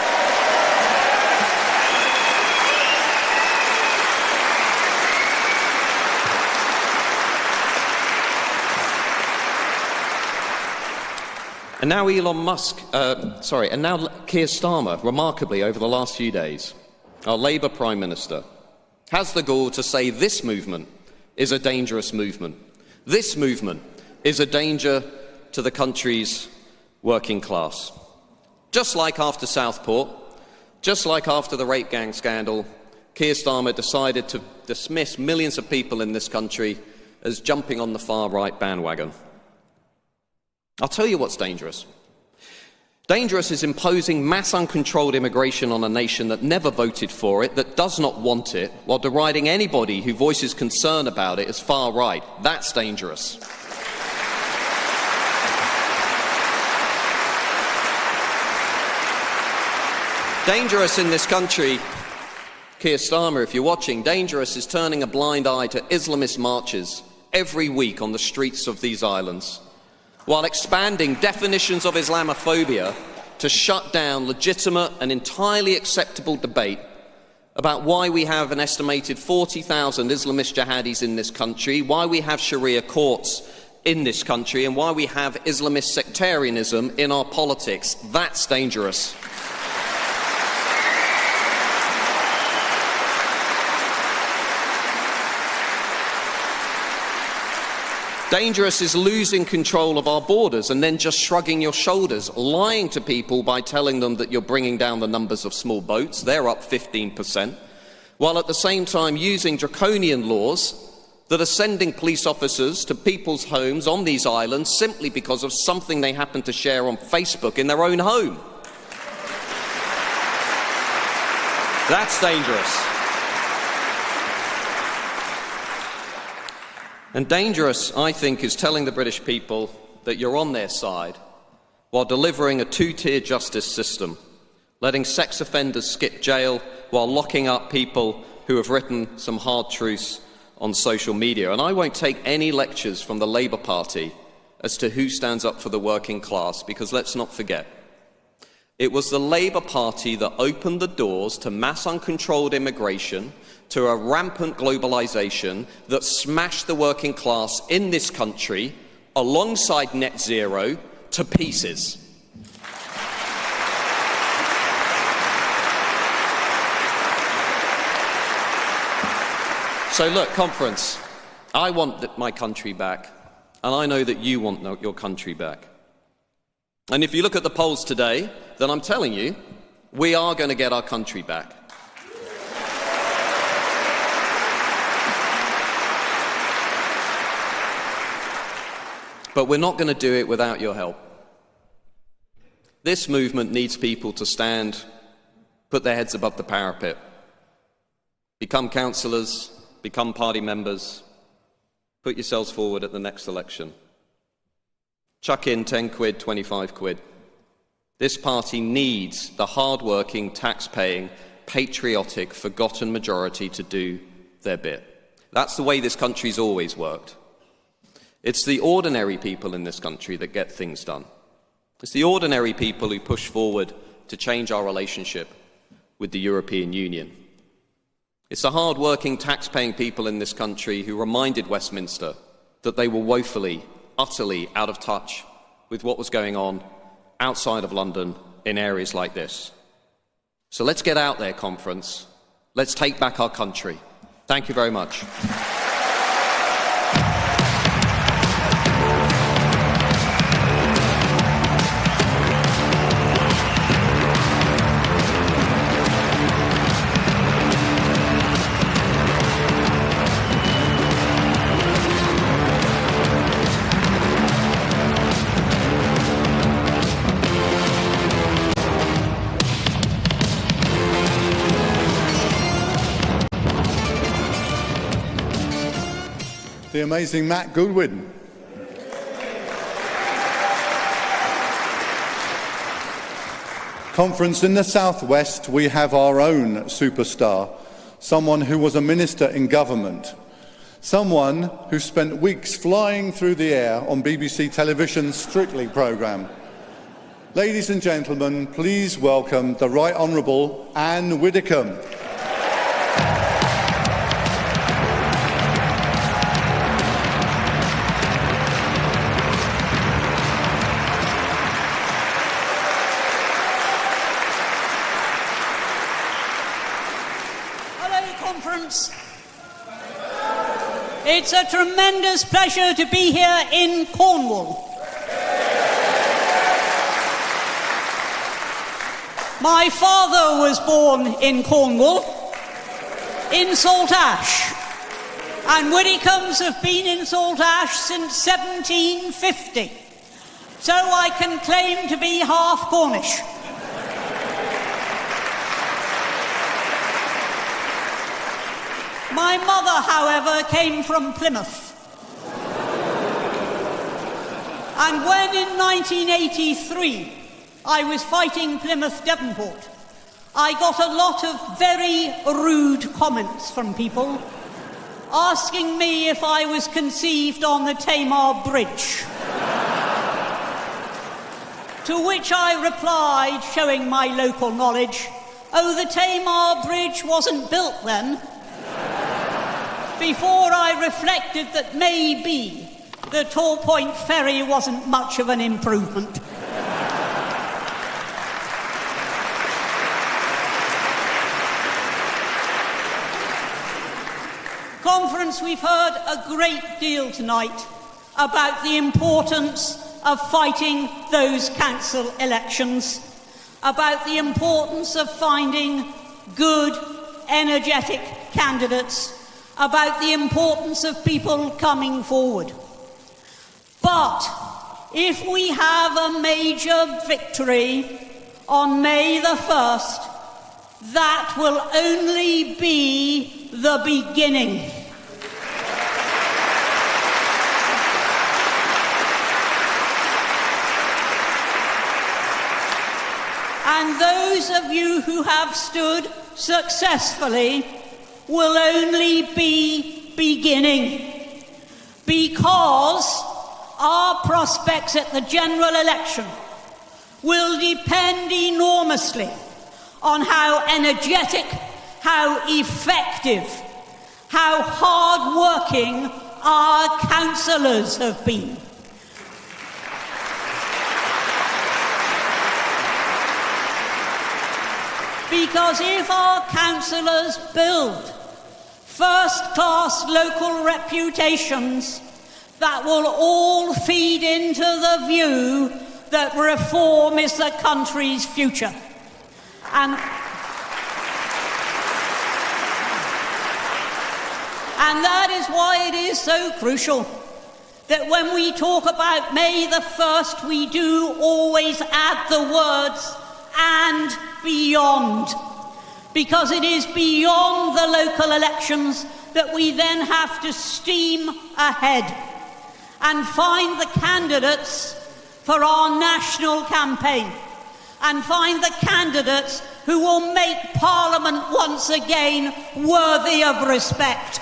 And now now Keir Starmer, remarkably over the last few days, our Labour Prime Minister, has the gall to say this movement is a dangerous movement. This movement is a danger to the country's working class. Just like after Southport, just like after the rape gang scandal, Keir Starmer decided to dismiss millions of people in this country as jumping on the far-right bandwagon. I'll tell you what's dangerous. Dangerous is imposing mass uncontrolled immigration on a nation that never voted for it, that does not want it, while deriding anybody who voices concern about it as far right. That's dangerous. Dangerous in this country, Keir Starmer, if you're watching, dangerous is turning a blind eye to Islamist marches every week on the streets of these islands, while expanding definitions of Islamophobia to shut down legitimate and entirely acceptable debate about why we have an estimated 40,000 Islamist jihadis in this country, why we have Sharia courts in this country, and why we have Islamist sectarianism in our politics. That's dangerous. Dangerous is losing control of our borders and then just shrugging your shoulders, lying to people by telling them that you're bringing down the numbers of small boats. They're up 15%, while at the same time using draconian laws that are sending police officers to people's homes on these islands simply because of something they happen to share on Facebook in their own home. That's dangerous. And dangerous, I think, is telling the British people that you're on their side while delivering a two-tier justice system, letting sex offenders skip jail while locking up people who have written some hard truths on social media. And I won't take any lectures from the Labour Party as to who stands up for the working class, because let's not forget, it was the Labour Party that opened the doors to mass uncontrolled immigration, to a rampant globalisation that smashed the working class in this country, alongside net zero, to pieces. So look, conference, I want my country back, and I know that you want your country back. And if you look at the polls today, then I'm telling you, we are going to get our country back. But we're not going to do it without your help. This movement needs people to stand, put their heads above the parapet, become councillors, become party members, put yourselves forward at the next election. Chuck in 10 quid, 25 quid. This party needs the hard-working, tax-paying, patriotic, forgotten majority to do their bit. That's the way this country's always worked. It's the ordinary people in this country that get things done. It's the ordinary people who push forward to change our relationship with the European Union. It's the hard-working, tax-paying people in this country who reminded Westminster that they were woefully, utterly out of touch with what was going on outside of London in areas like this. So let's get out there, conference. Let's take back our country. Thank you very much. The amazing Matt Goodwin. Conference in the Southwest, we have our own superstar, someone who was a minister in government, someone who spent weeks flying through the air on BBC Television's Strictly programme. Ladies and gentlemen, please welcome the Right Honourable Anne Widdecombe. It's a tremendous pleasure to be here in Cornwall. My father was born in Cornwall, in Salt Ash, and Widdecombe's have been in Salt Ash since 1750, so I can claim to be half Cornish. My mother, however, came from Plymouth. And when in 1983 I was fighting Plymouth Devonport, I got a lot of very rude comments from people asking me if I was conceived on the Tamar Bridge. To which I replied, showing my local knowledge, "Oh, the Tamar Bridge wasn't built then." Before I reflected that maybe the Torpoint ferry wasn't much of an improvement. Conference, we've heard a great deal tonight about the importance of fighting those council elections, about the importance of finding good, energetic candidates, about the importance of people coming forward. But if we have a major victory on May the 1st, that will only be the beginning. And those of you who have stood successfully will only be beginning, because our prospects at the general election will depend enormously on how energetic, how effective, how hard-working our councillors have been. Because if our councillors build first-class local reputations, that will all feed into the view that reform is the country's future. And that is why it is so crucial that when we talk about May the 1st, we do always add the words "and beyond," because it is beyond the local elections that we then have to steam ahead and find the candidates for our national campaign, and find the candidates who will make Parliament once again worthy of respect.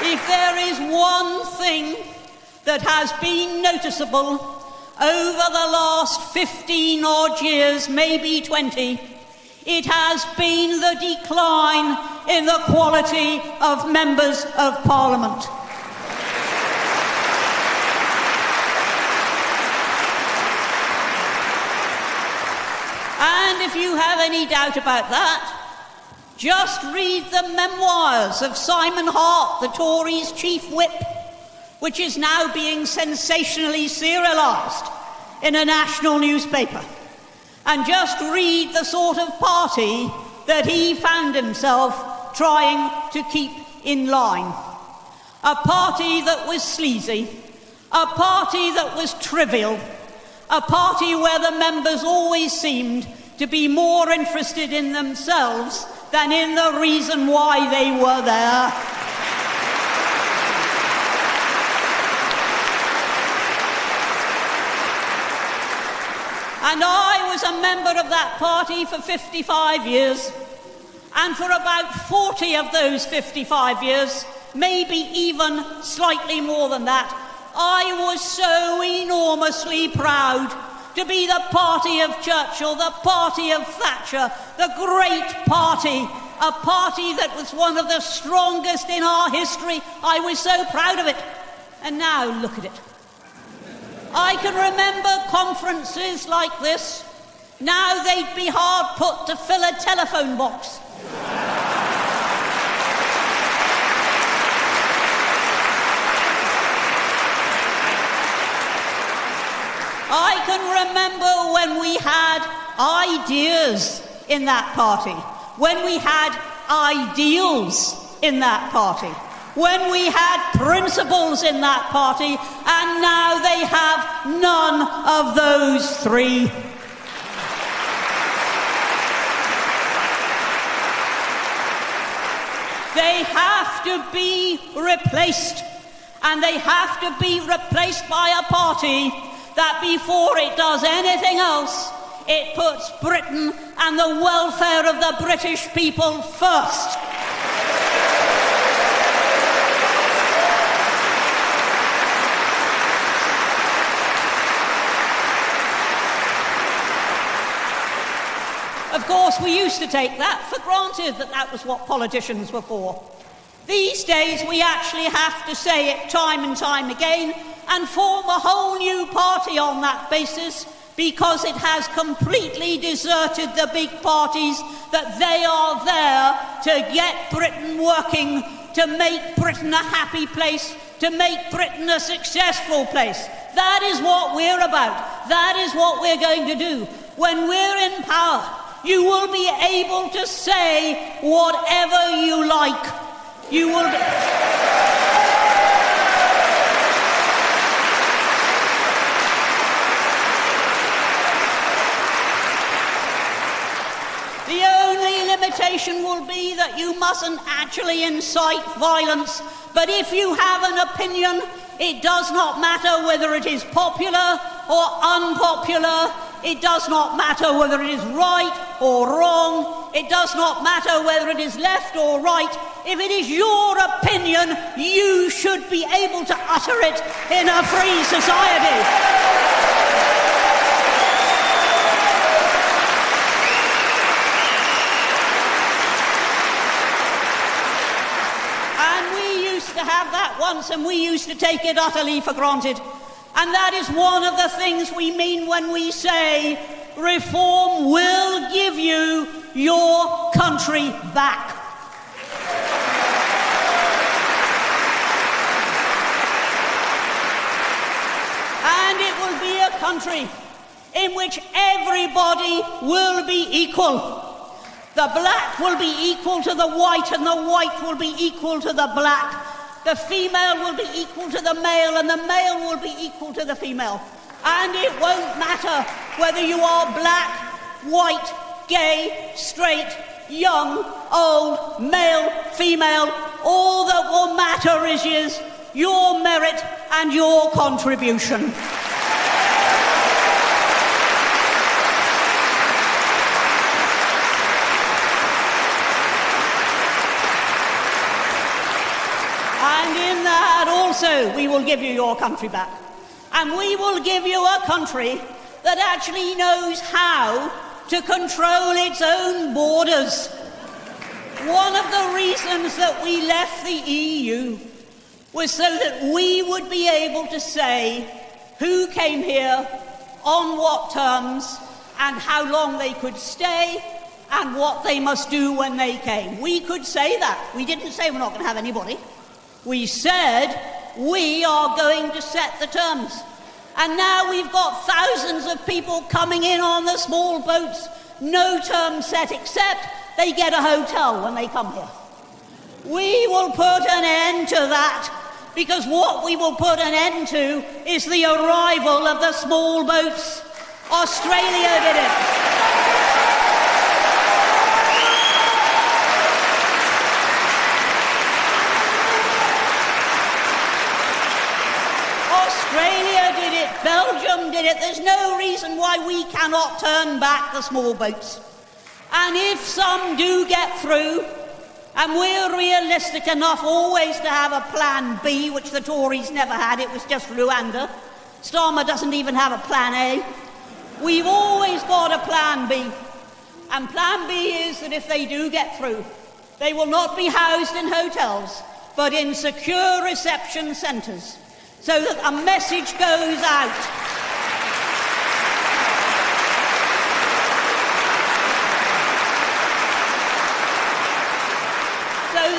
If there is one thing that has been noticeable over the last 15 odd years, maybe 20, it has been the decline in the quality of members of Parliament. if you have any doubt about that, just read the memoirs of Simon Hart, the Tories' chief whip, which is now being sensationally serialised in a national newspaper. And just read the sort of party that he found himself trying to keep in line. A party that was sleazy, a party that was trivial, a party where the members always seemed to be more interested in themselves than in the reason why they were there. And I was a member of that party for 55 years. And for about 40 of those 55 years, maybe even slightly more than that, I was so enormously proud to be the party of Churchill, the party of Thatcher, the great party, a party that was one of the strongest in our history. I was so proud of it. And now look at it. I can remember conferences like this. Now they'd be hard put to fill a telephone box. I can remember when we had ideas in that party, when we had ideals in that party, when we had principles in that party, and now they have none of those three. They have to be replaced, and they have to be replaced by a party that before it does anything else, it puts Britain and the welfare of the British people first. Of course, we used to take that for granted, that was what politicians were for. These days, we actually have to say it time and time again and form a whole new party on that basis, because it has completely deserted the big parties, that they are there to get Britain working, to make Britain a happy place, to make Britain a successful place. That is what we're about. That is what we're going to do. When we're in power, you will be able to say whatever you like. You will be... The only limitation will be that you mustn't actually incite violence. But if you have an opinion, it does not matter whether it is popular or unpopular. It does not matter whether it is right or wrong. It does not matter whether it is left or right. If it is your opinion, you should be able to utter it in a free society. To have that once, and we used to take it utterly for granted. And that is one of the things we mean when we say reform will give you your country back. And it will be a country in which everybody will be equal. The black will be equal to the white, and the white will be equal to the black. The female will be equal to the male, and the male will be equal to the female. And it won't matter whether you are black, white, gay, straight, young, old, male, female. All that will matter is your merit and your contribution. Also, we will give you your country back. And we will give you a country that actually knows how to control its own borders. One of the reasons that we left the EU was so that we would be able to say who came here, on what terms, and how long they could stay and what they must do when they came. We could say that. We didn't say we're not going to have anybody. We said we are going to set the terms. And now we've got thousands of people coming in on the small boats, no term set except they get a hotel when they come here. We will put an end to that, because what we will put an end to is the arrival of the small boats. Australia did it. Australia did it. Belgium did it. There's no reason why we cannot turn back the small boats. And if some do get through, and we're realistic enough always to have a plan B, which the Tories never had, it was just Rwanda. Starmer doesn't even have a plan A. We've always got a plan B. And plan B is that if they do get through, they will not be housed in hotels, but in secure reception centres, so that a message goes out.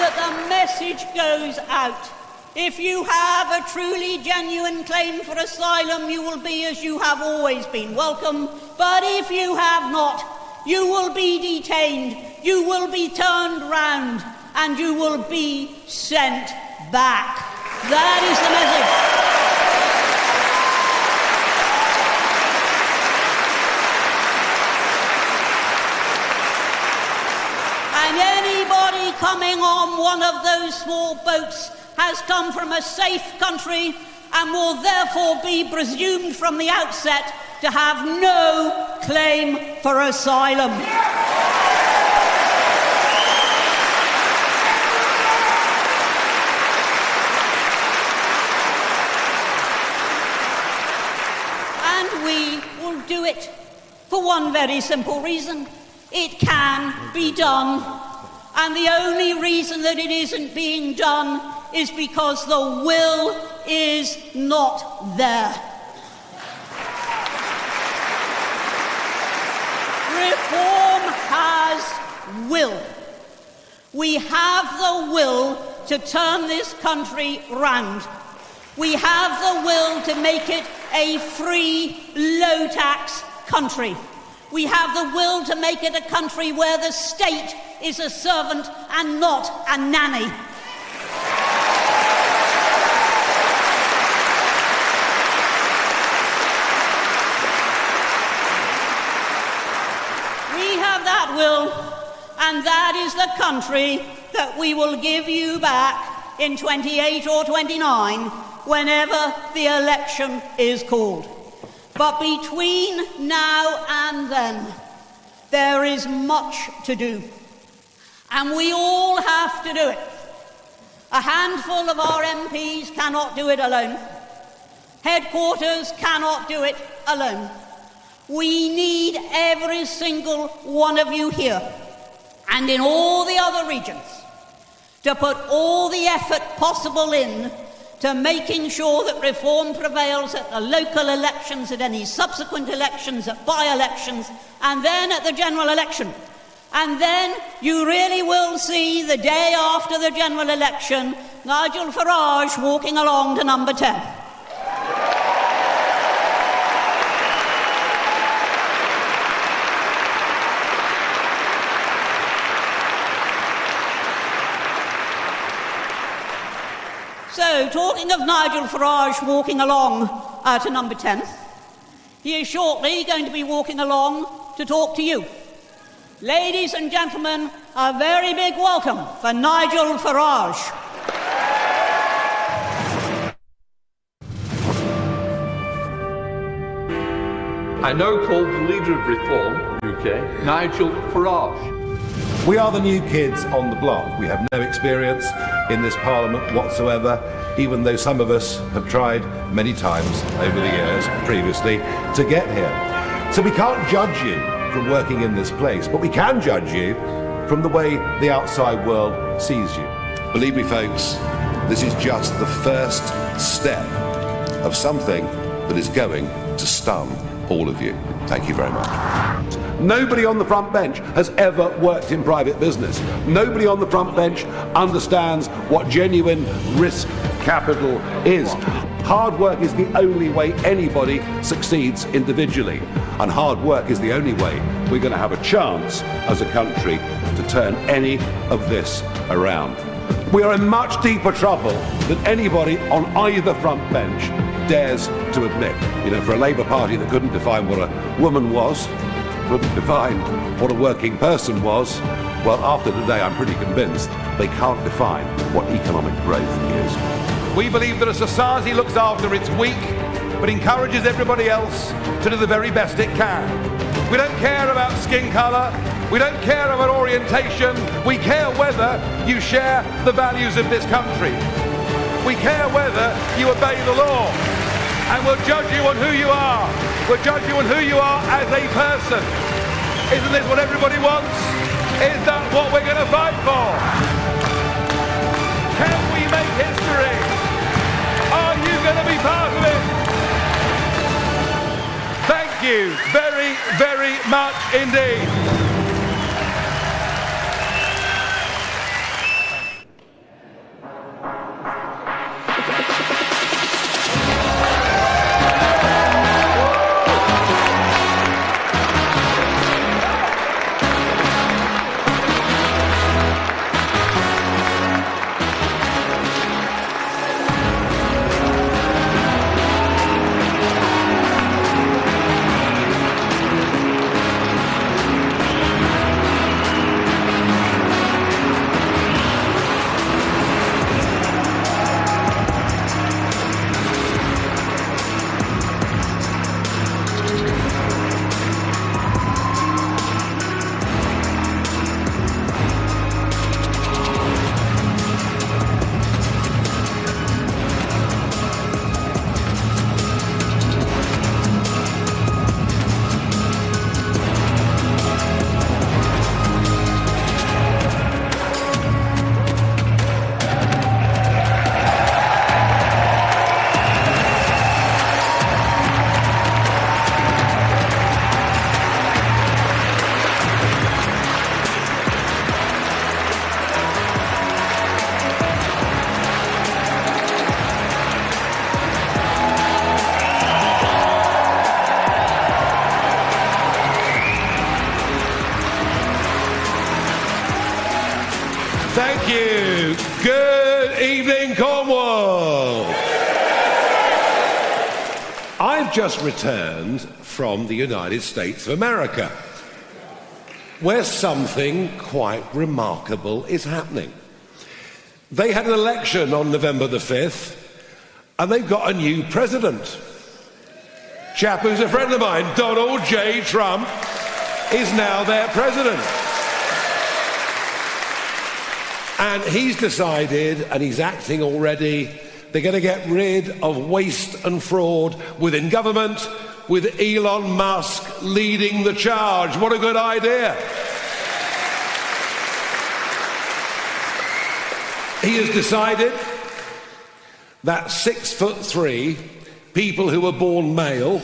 The message goes out. If you have a truly genuine claim for asylum, you will be, as you have always been, welcome. But if you have not, you will be detained, you will be turned round, and you will be sent back. That is the message. And anybody coming on one of those small boats has come from a safe country and will therefore be presumed from the outset to have no claim for asylum. And we will do it for one very simple reason. It can be done, and the only reason that it isn't being done is because the will is not there. Reform has will. We have the will to turn this country round. We have the will to make it a free, low-tax country. We have the will to make it a country where the state is a servant and not a nanny. We have that will, and that is the country that we will give you back in 28 or 29, whenever the election is called. But between now and then, there is much to do. And we all have to do it. A handful of our MPs cannot do it alone. Headquarters cannot do it alone. We need every single one of you here, and in all the other regions, to put all the effort possible in to making sure that reform prevails at the local elections, at any subsequent elections, at by-elections, and then at the general election. And then you really will see, the day after the general election, Nigel Farage walking along to number 10. So, talking of Nigel Farage walking along to number 10, he is shortly going to be walking along to talk to you. Ladies and gentlemen, a very big welcome for Nigel Farage. I now call the leader of Reform UK, Nigel Farage. We are the new kids on the block. We have no experience in this Parliament whatsoever, even though some of us have tried many times over the years previously to get here. So we can't judge you from working in this place, but we can judge you from the way the outside world sees you. Believe me, folks, this is just the first step of something that is going to stun all of you. Thank you very much. Nobody on the front bench has ever worked in private business. Nobody on the front bench understands what genuine risk capital is. Hard work is the only way anybody succeeds individually, and hard work is the only way we're going to have a chance as a country to turn any of this around. We are in much deeper trouble than anybody on either front bench dares to admit. You know, for a Labour Party that couldn't define what a woman was, couldn't define what a working person was, well, after today I'm pretty convinced they can't define what economic growth is. We believe that a society looks after its weak, but encourages everybody else to do the very best it can. We don't care about skin colour, we don't care about orientation, we care whether you share the values of this country. We care whether you obey the law, and we'll judge you on who you are. We'll judge you on who you are as a person. Isn't this what everybody wants? Is that what we're going to fight for? Can we make history? Are you going to be part of it? Thank you very, very much indeed. Thank you. Good evening, Cornwall. I've just returned from the United States of America, where something quite remarkable is happening. They had an election on November the 5th, and they've got a new president. Chap who's a friend of mine, Donald J. Trump, is now their president. And he's decided, and he's acting already, they're going to get rid of waste and fraud within government, with Elon Musk leading the charge. What a good idea. He has decided that 6'3" people who were born male,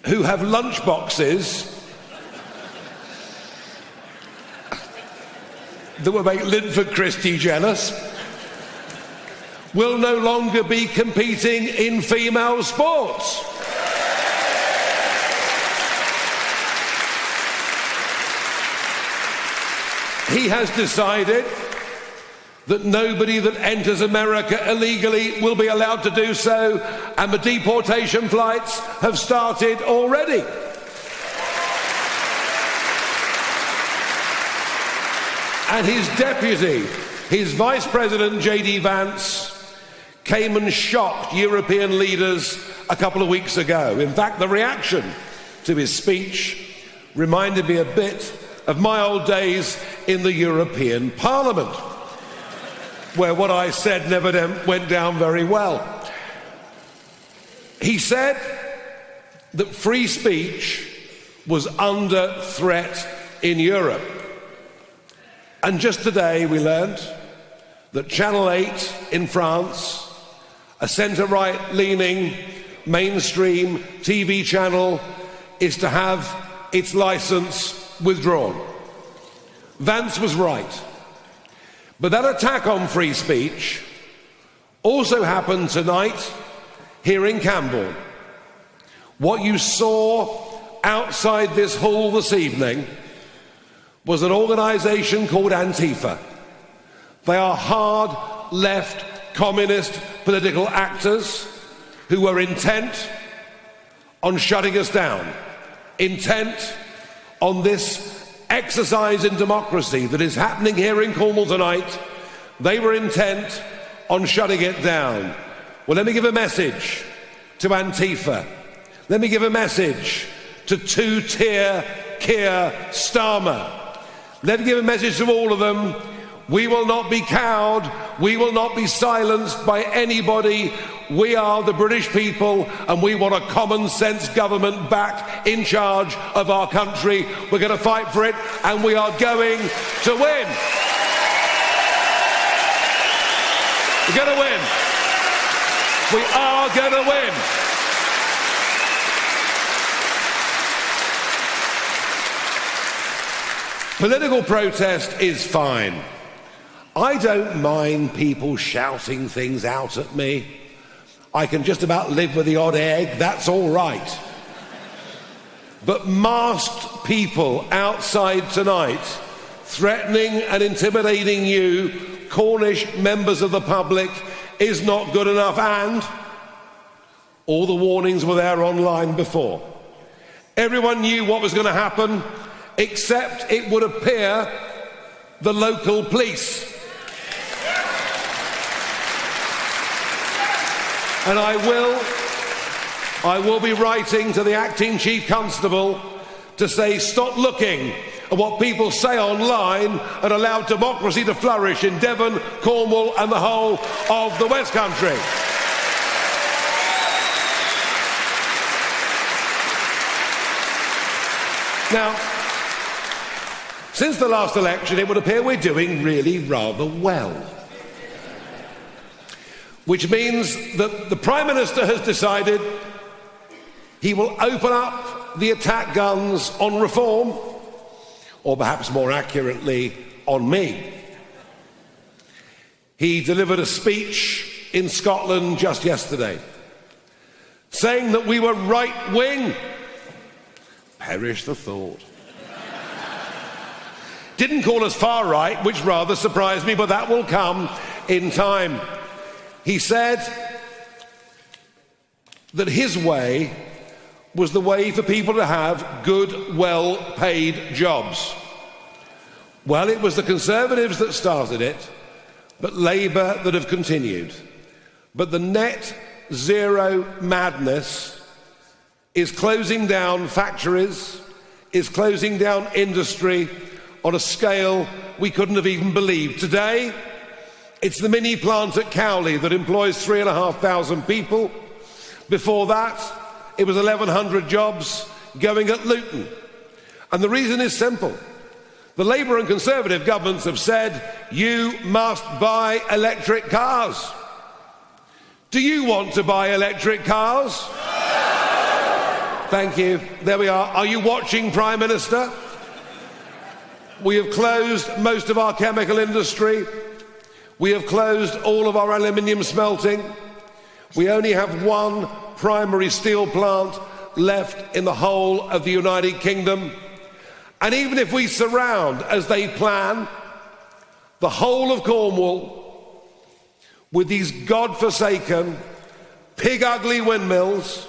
who have lunchboxes that will make Linford Christie jealous, will no longer be competing in female sports. He has decided that nobody that enters America illegally will be allowed to do so, and the deportation flights have started already. And his deputy, his Vice President J.D. Vance, came and shocked European leaders a couple of weeks ago. In fact, the reaction to his speech reminded me a bit of my old days in the European Parliament, where what I said never went down very well. He said that free speech was under threat in Europe. And just today we learned that Channel 8 in France a centre-right leaning mainstream TV channel is to have its licence withdrawn. Vance was right. But that attack on free speech also happened tonight here in Camborne. What you saw outside this hall this evening was an organisation called Antifa. They are hard left communist political actors who were intent on shutting us down, intent on this exercise in democracy that is happening here in Cornwall tonight. They were intent on shutting it down. Well, let me give a message to Antifa. Let me give a message to two-tier Keir Starmer. Let me give a message to all of them. We will not be cowed. We will not be silenced by anybody. We are the British people, and we want a common sense government back in charge of our country. We're going to fight for it, and we are going to win. We're going to win. We are going to win. Political protest is fine. I don't mind people shouting things out at me. I can just about live with the odd egg, that's all right. But masked people outside tonight, threatening and intimidating you, Cornish members of the public, is not good enough, and all the warnings were there online before. Everyone knew what was going to happen, except it would appear the local police. And I will be writing to the acting chief constable to say, stop looking at what people say online and allow democracy to flourish in Devon, Cornwall and the whole of the West Country. Now, since the last election, it would appear we're doing really rather well. Which means that the Prime Minister has decided he will open up the attack guns on reform, or perhaps more accurately, on me. He delivered a speech in Scotland just yesterday, saying that we were right-wing. Perish the thought. Didn't call us far-right, which rather surprised me, but that will come in time. He said that his way was the way for people to have good, well-paid jobs. Well, it was the Conservatives that started it, but Labour that have continued. But the net zero madness is closing down factories, is closing down industry on a scale we couldn't have even believed. Today, it's the mini plant at Cowley that employs 3,500 people. Before that, it was 1,100 jobs going at Luton. And the reason is simple. The Labour and Conservative governments have said, you must buy electric cars. Do you want to buy electric cars? Thank you. There we are. Are you watching, Prime Minister? We have closed most of our chemical industry. We have closed all of our aluminium smelting. We only have one primary steel plant left in the whole of the United Kingdom. And even if we surround, as they plan, the whole of Cornwall with these godforsaken, pig-ugly windmills,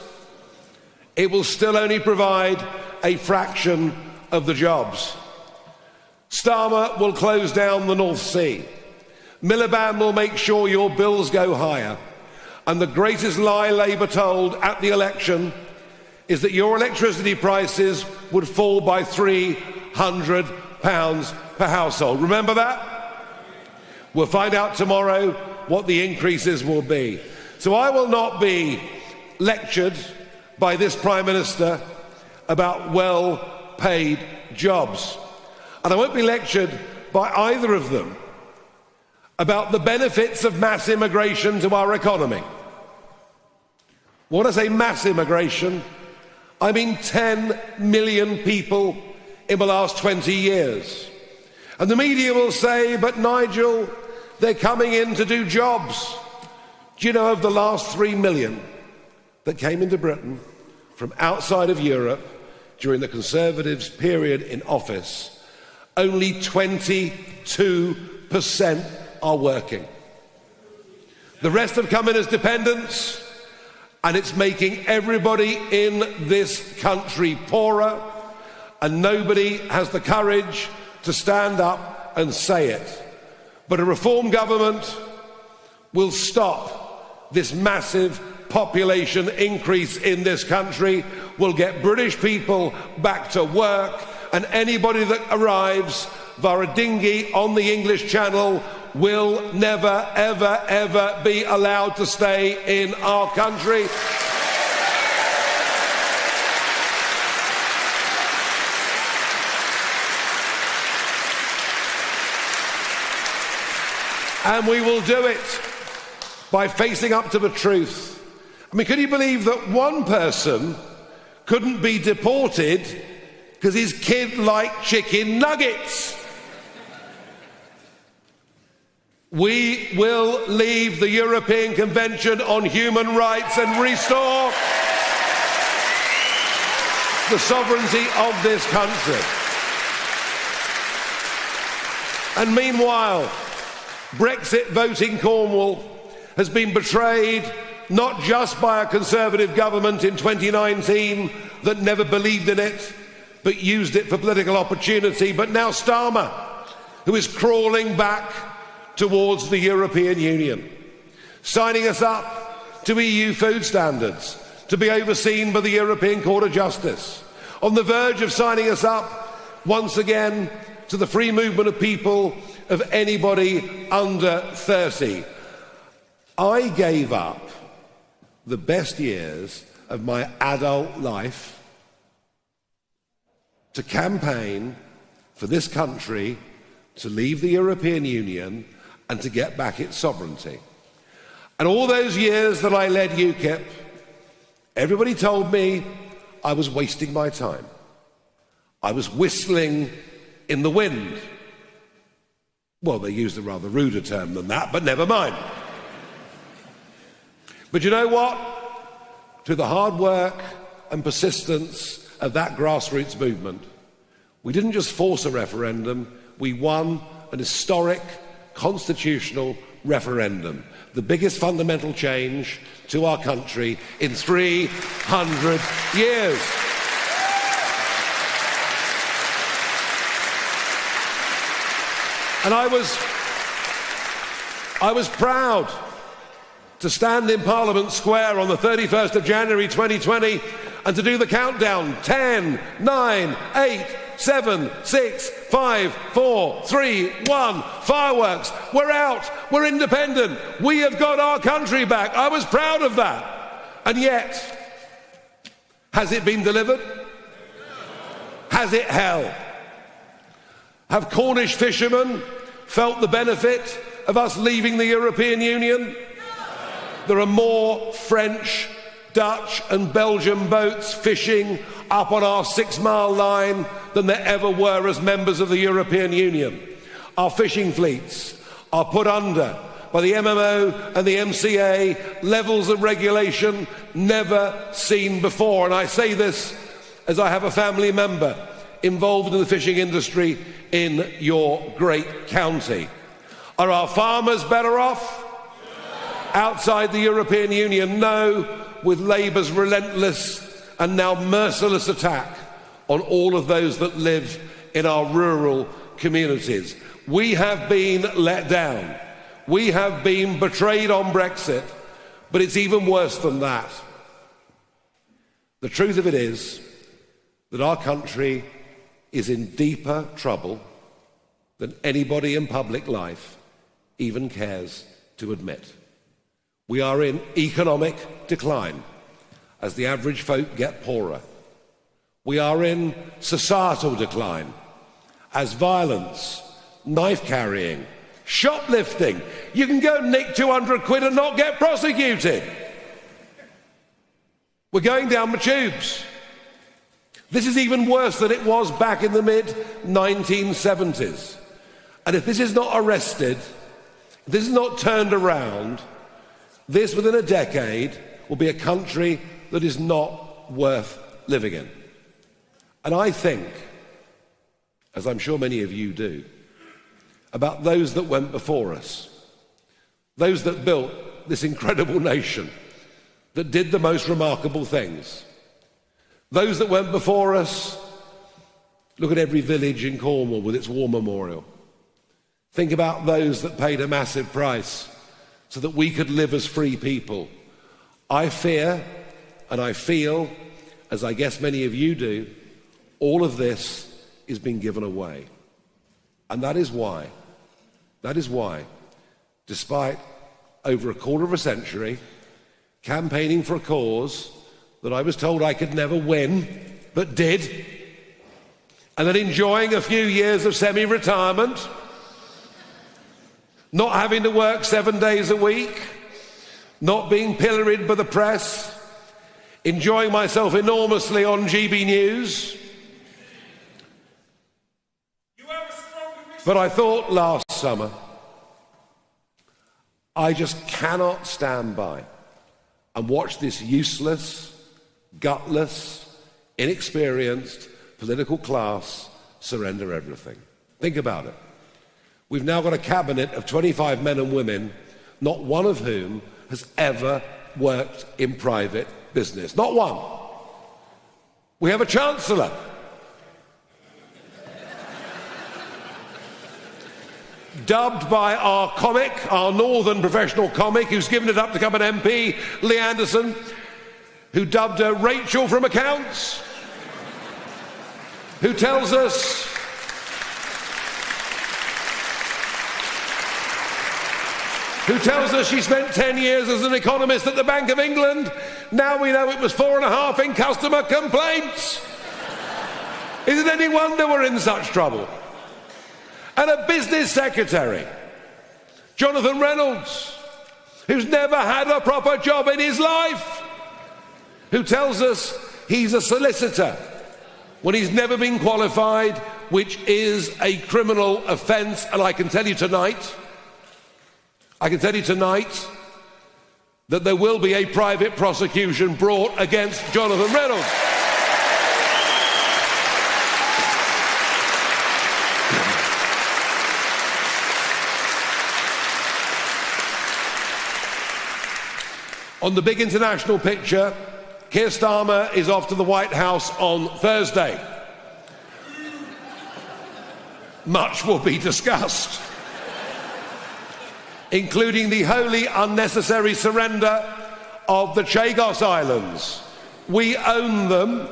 it will still only provide a fraction of the jobs. Starmer will close down the North Sea. Miliband will make sure your bills go higher. And the greatest lie Labour told at the election is that your electricity prices would fall by £300 per household. Remember that? We'll find out tomorrow what the increases will be. So I will not be lectured by this Prime Minister about well-paid jobs. And I won't be lectured by either of them about the benefits of mass immigration to our economy. When I say mass immigration, I mean 10 million people in the last 20 years. And the media will say, but Nigel, they're coming in to do jobs. Do you know of the last 3 million that came into Britain from outside of Europe during the Conservatives' period in office, only 22% are working. The rest have come in as dependents, and it's making everybody in this country poorer, and nobody has the courage to stand up and say it. But a reform government will stop this massive population increase in this country, will get British people back to work, and anybody that arrives via a dinghy on the English Channel will never, ever, ever be allowed to stay in our country. And we will do it by facing up to the truth. I mean, can you believe that one person couldn't be deported because his kid liked chicken nuggets? We will leave the European Convention on Human Rights and restore the sovereignty of this country. And meanwhile, Brexit voting Cornwall has been betrayed not just by a Conservative government in 2019 that never believed in it but used it for political opportunity, but now Starmer, who is crawling back towards the European Union, signing us up to EU food standards to be overseen by the European Court of Justice, on the verge of signing us up once again to the free movement of people of anybody under 30. I gave up the best years of my adult life to campaign for this country to leave the European Union and to get back its sovereignty. And all those years that I led UKIP, everybody told me I was wasting my time. I was whistling in the wind. Well, they used a rather ruder term than that, but never mind. But you know what? Through the hard work and persistence of that grassroots movement, we didn't just force a referendum, we won an historic constitutional referendum, the biggest fundamental change to our country in 300 years. And I was proud to stand in Parliament Square on the 31st of January 2020 and to do the countdown. 10, 9, 8, 7, 6, 5, 4, 3, 1. Fireworks. We're out. We're independent. We have got our country back. I was proud of that. And yet, has it been delivered? Has it held? Have Cornish fishermen felt the benefit of us leaving the European Union? There are more French, Dutch and Belgian boats fishing up on our 6-mile line than there ever were as members of the European Union. Our fishing fleets are put under by the MMO and the MCA levels of regulation never seen before. And I say this as I have a family member involved in the fishing industry in your great county. Are our farmers better off outside the European Union? No, with Labour's relentless and now merciless attack on all of those that live in our rural communities. We have been let down. We have been betrayed on Brexit, but it's even worse than that. The truth of it is that our country is in deeper trouble than anybody in public life even cares to admit. We are in economic decline as the average folk get poorer. We are in societal decline as violence, knife carrying, shoplifting. You can go nick 200 quid and not get prosecuted. We're going down the tubes. This is even worse than it was back in the mid-1970s. And if this is not arrested, if this is not turned around, this within a decade will be a country that is not worth living in. And I think, as I'm sure many of you do, about those that went before us, those that built this incredible nation, that did the most remarkable things. Those that went before us, look at every village in Cornwall with its war memorial. Think about those that paid a massive price so that we could live as free people. I fear and I feel, as I guess many of you do, all of this is being given away. And that is why, despite over a quarter of a century campaigning for a cause that I was told I could never win, but did, and then enjoying a few years of semi-retirement, not having to work 7 days a week, not being pilloried by the press, enjoying myself enormously on GB News. But I thought last summer, I just cannot stand by and watch this useless, gutless, inexperienced political class surrender everything. Think about it. We've now got a cabinet of 25 men and women, not one of whom has ever worked in private business. Not one. We have a chancellor. Dubbed by our comic, our northern professional comic, who's given it up to become an MP, Lee Anderson, who dubbed her Rachel from Accounts, who tells us she spent 10 years as an economist at the Bank of England. Now we know it was 4.5 in customer complaints. Is it any wonder we're in such trouble? And a business secretary, Jonathan Reynolds, who's never had a proper job in his life, who tells us he's a solicitor when he's never been qualified, which is a criminal offence. And I can tell you tonight that there will be a private prosecution brought against Jonathan Reynolds. On the big international picture, Keir Starmer is off to the White House on Thursday. Much will be discussed, including the wholly unnecessary surrender of the Chagos Islands. We own them,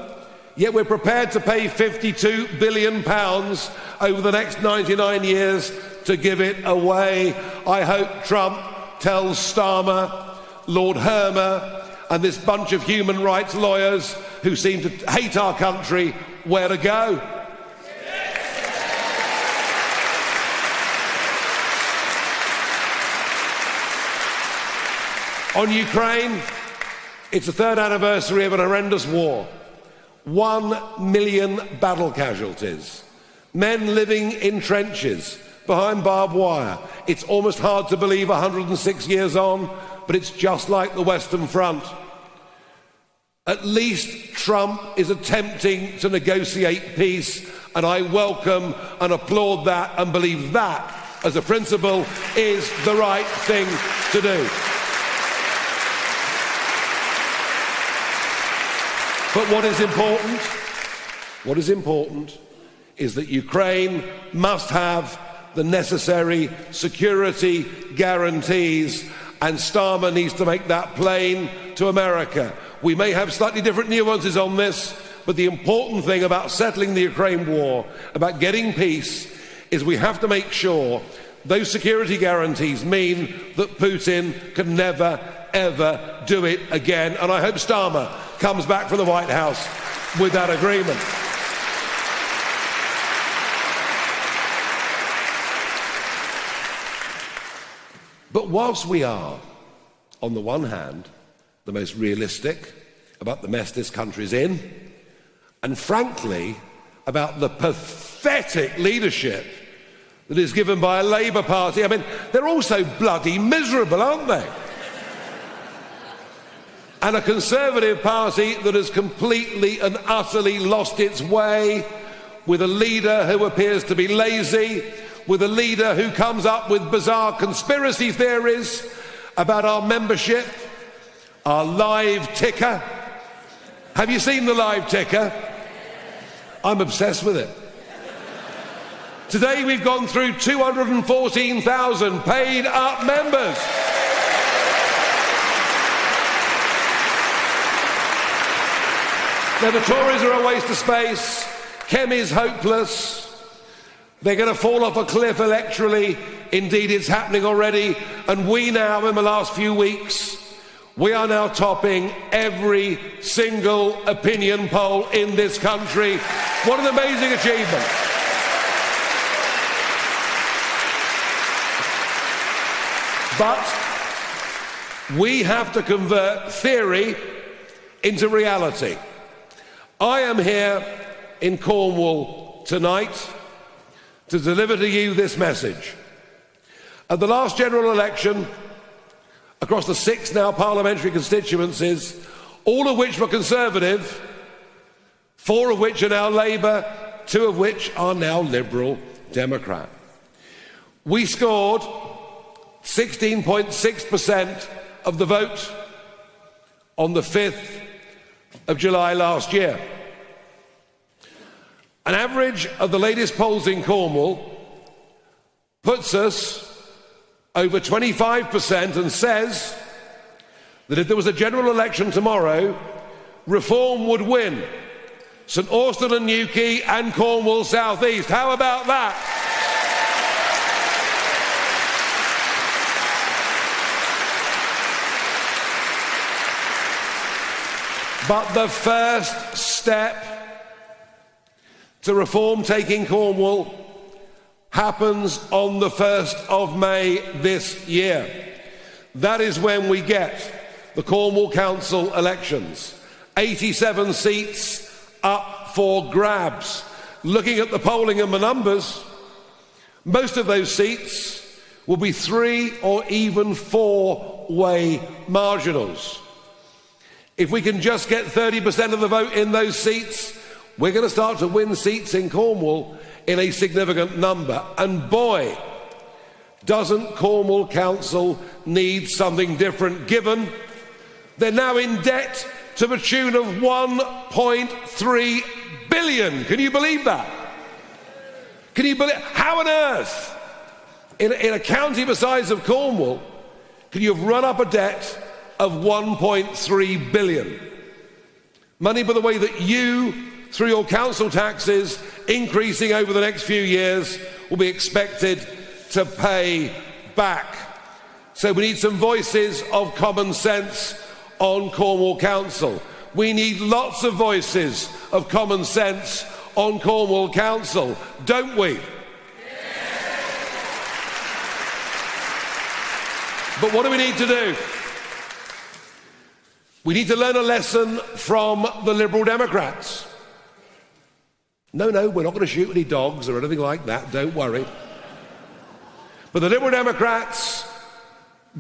yet we're prepared to pay £52 billion over the next 99 years to give it away. I hope Trump tells Starmer, Lord Hermer, and this bunch of human rights lawyers who seem to hate our country where to go. On Ukraine, it's the 3rd anniversary of an horrendous war. 1 million battle casualties. Men living in trenches, behind barbed wire. It's almost hard to believe 106 years on, but it's just like the Western Front. At least Trump is attempting to negotiate peace, and I welcome and applaud that and believe that, as a principle, is the right thing to do. But what is important is that Ukraine must have the necessary security guarantees, and Starmer needs to make that plain to America. We may have slightly different nuances on this, but the important thing about settling the Ukraine war, about getting peace, is we have to make sure those security guarantees mean that Putin can never, ever do it again. And I hope Starmer comes back from the White House with that agreement. But whilst we are, on the one hand, the most realistic about the mess this country's in, and frankly, about the pathetic leadership that is given by a Labour Party. I mean, they're all so bloody miserable, aren't they? And a Conservative Party that has completely and utterly lost its way, with a leader who appears to be lazy, with a leader who comes up with bizarre conspiracy theories about our membership, our live ticker. Have you seen the live ticker? I'm obsessed with it. Today we've gone through 214,000 paid up members. Now, the Tories are a waste of space. Kem is hopeless. They're going to fall off a cliff electorally. Indeed, it's happening already. And we now, in the last few weeks, we are now topping every single opinion poll in this country. What an amazing achievement. But we have to convert theory into reality. I am here in Cornwall tonight to deliver to you this message. At the last general election, across the 6 now parliamentary constituencies, all of which were Conservative, 4 of which are now Labour, 2 of which are now Liberal Democrat. We scored 16.6% of the vote on the 5th of July last year. An average of the latest polls in Cornwall puts us over 25% and says that if there was a general election tomorrow, Reform would win St Austell and Newquay and Cornwall South East. How about that? But the first step to Reform taking Cornwall happens on the 1st of May this year. That is when we get the Cornwall Council elections. 87 seats up for grabs. Looking at the polling and the numbers, most of those seats will be 3 or even 4-way marginals. If we can just get 30% of the vote in those seats, we're going to start to win seats in Cornwall in a significant number. And boy, doesn't Cornwall Council need something different, given they're now in debt to the tune of 1.3 billion. Can you believe that? Can you believe? How on earth, in a county the size of Cornwall, can you have run up a debt of 1.3 billion? Money, by the way, that you, through your council taxes, increasing over the next few years, will be expected to pay back. So we need some voices of common sense on Cornwall Council. We need lots of voices of common sense on Cornwall Council, don't we? But what do we need to do? We need to learn a lesson from the Liberal Democrats. No, we're not going to shoot any dogs or anything like that, don't worry. But the Liberal Democrats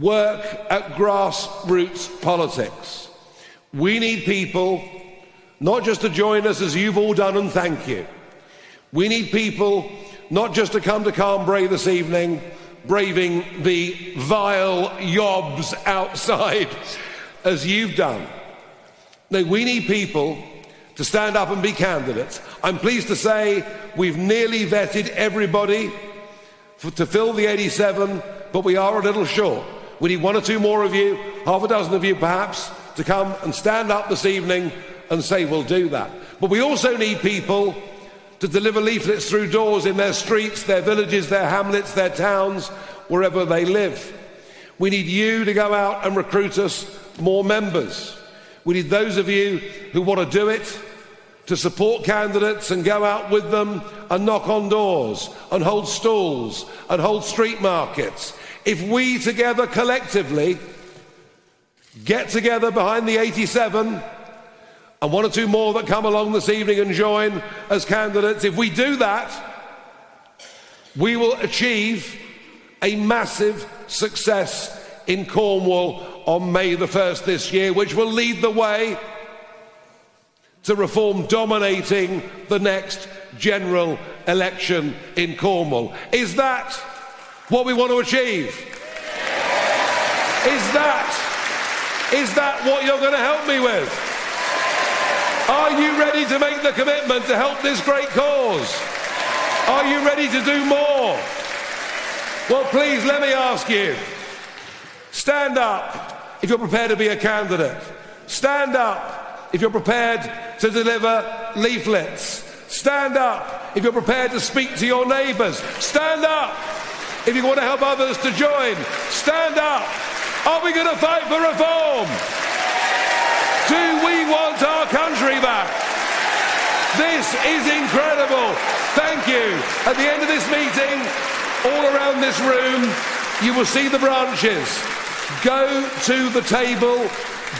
work at grassroots politics. We need people not just to join us as you've all done, and thank you. We need people not just to come to Cambrai this evening, braving the vile yobs outside as you've done. No, we need people to stand up and be candidates. I'm pleased to say we've nearly vetted everybody to fill the 87, but we are a little short. We need 1 or 2 more of you, half a dozen of you perhaps, to come and stand up this evening and say we'll do that. But we also need people to deliver leaflets through doors in their streets, their villages, their hamlets, their towns, wherever they live. We need you to go out and recruit us more members. We need those of you who want to do it to support candidates and go out with them and knock on doors and hold stalls and hold street markets. If we together collectively get together behind the 87 and one or two more that come along this evening and join as candidates, if we do that, we will achieve a massive success in Cornwall on May the 1st this year, which will lead the way to Reform dominating the next general election in Cornwall. Is that what we want to achieve? Is that what you're going to help me with? Are you ready to make the commitment to help this great cause? Are you ready to do more? Well, please, let me ask you. Stand up if you're prepared to be a candidate. Stand up if you're prepared to deliver leaflets. Stand up if you're prepared to speak to your neighbours. Stand up if you want to help others to join. Stand up. Are we going to fight for reform? Do we want our country back? This is incredible. Thank you. At the end of this meeting, all around this room, you will see the branches. Go to the table,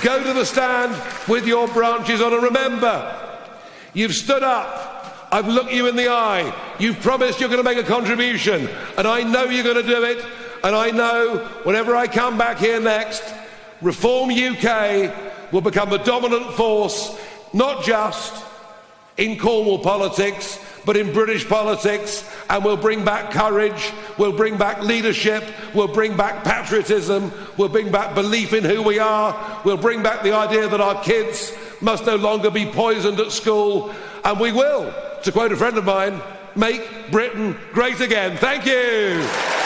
go to the stand with your branches on, and remember, you've stood up, I've looked you in the eye, you've promised you're going to make a contribution, and I know you're going to do it, and I know whenever I come back here next, Reform UK will become the dominant force, not just in Cornwall politics, but in British politics, and we'll bring back courage, we'll bring back leadership, we'll bring back patriotism, we'll bring back belief in who we are, we'll bring back the idea that our kids must no longer be poisoned at school, and we will, to quote a friend of mine, make Britain great again. Thank you.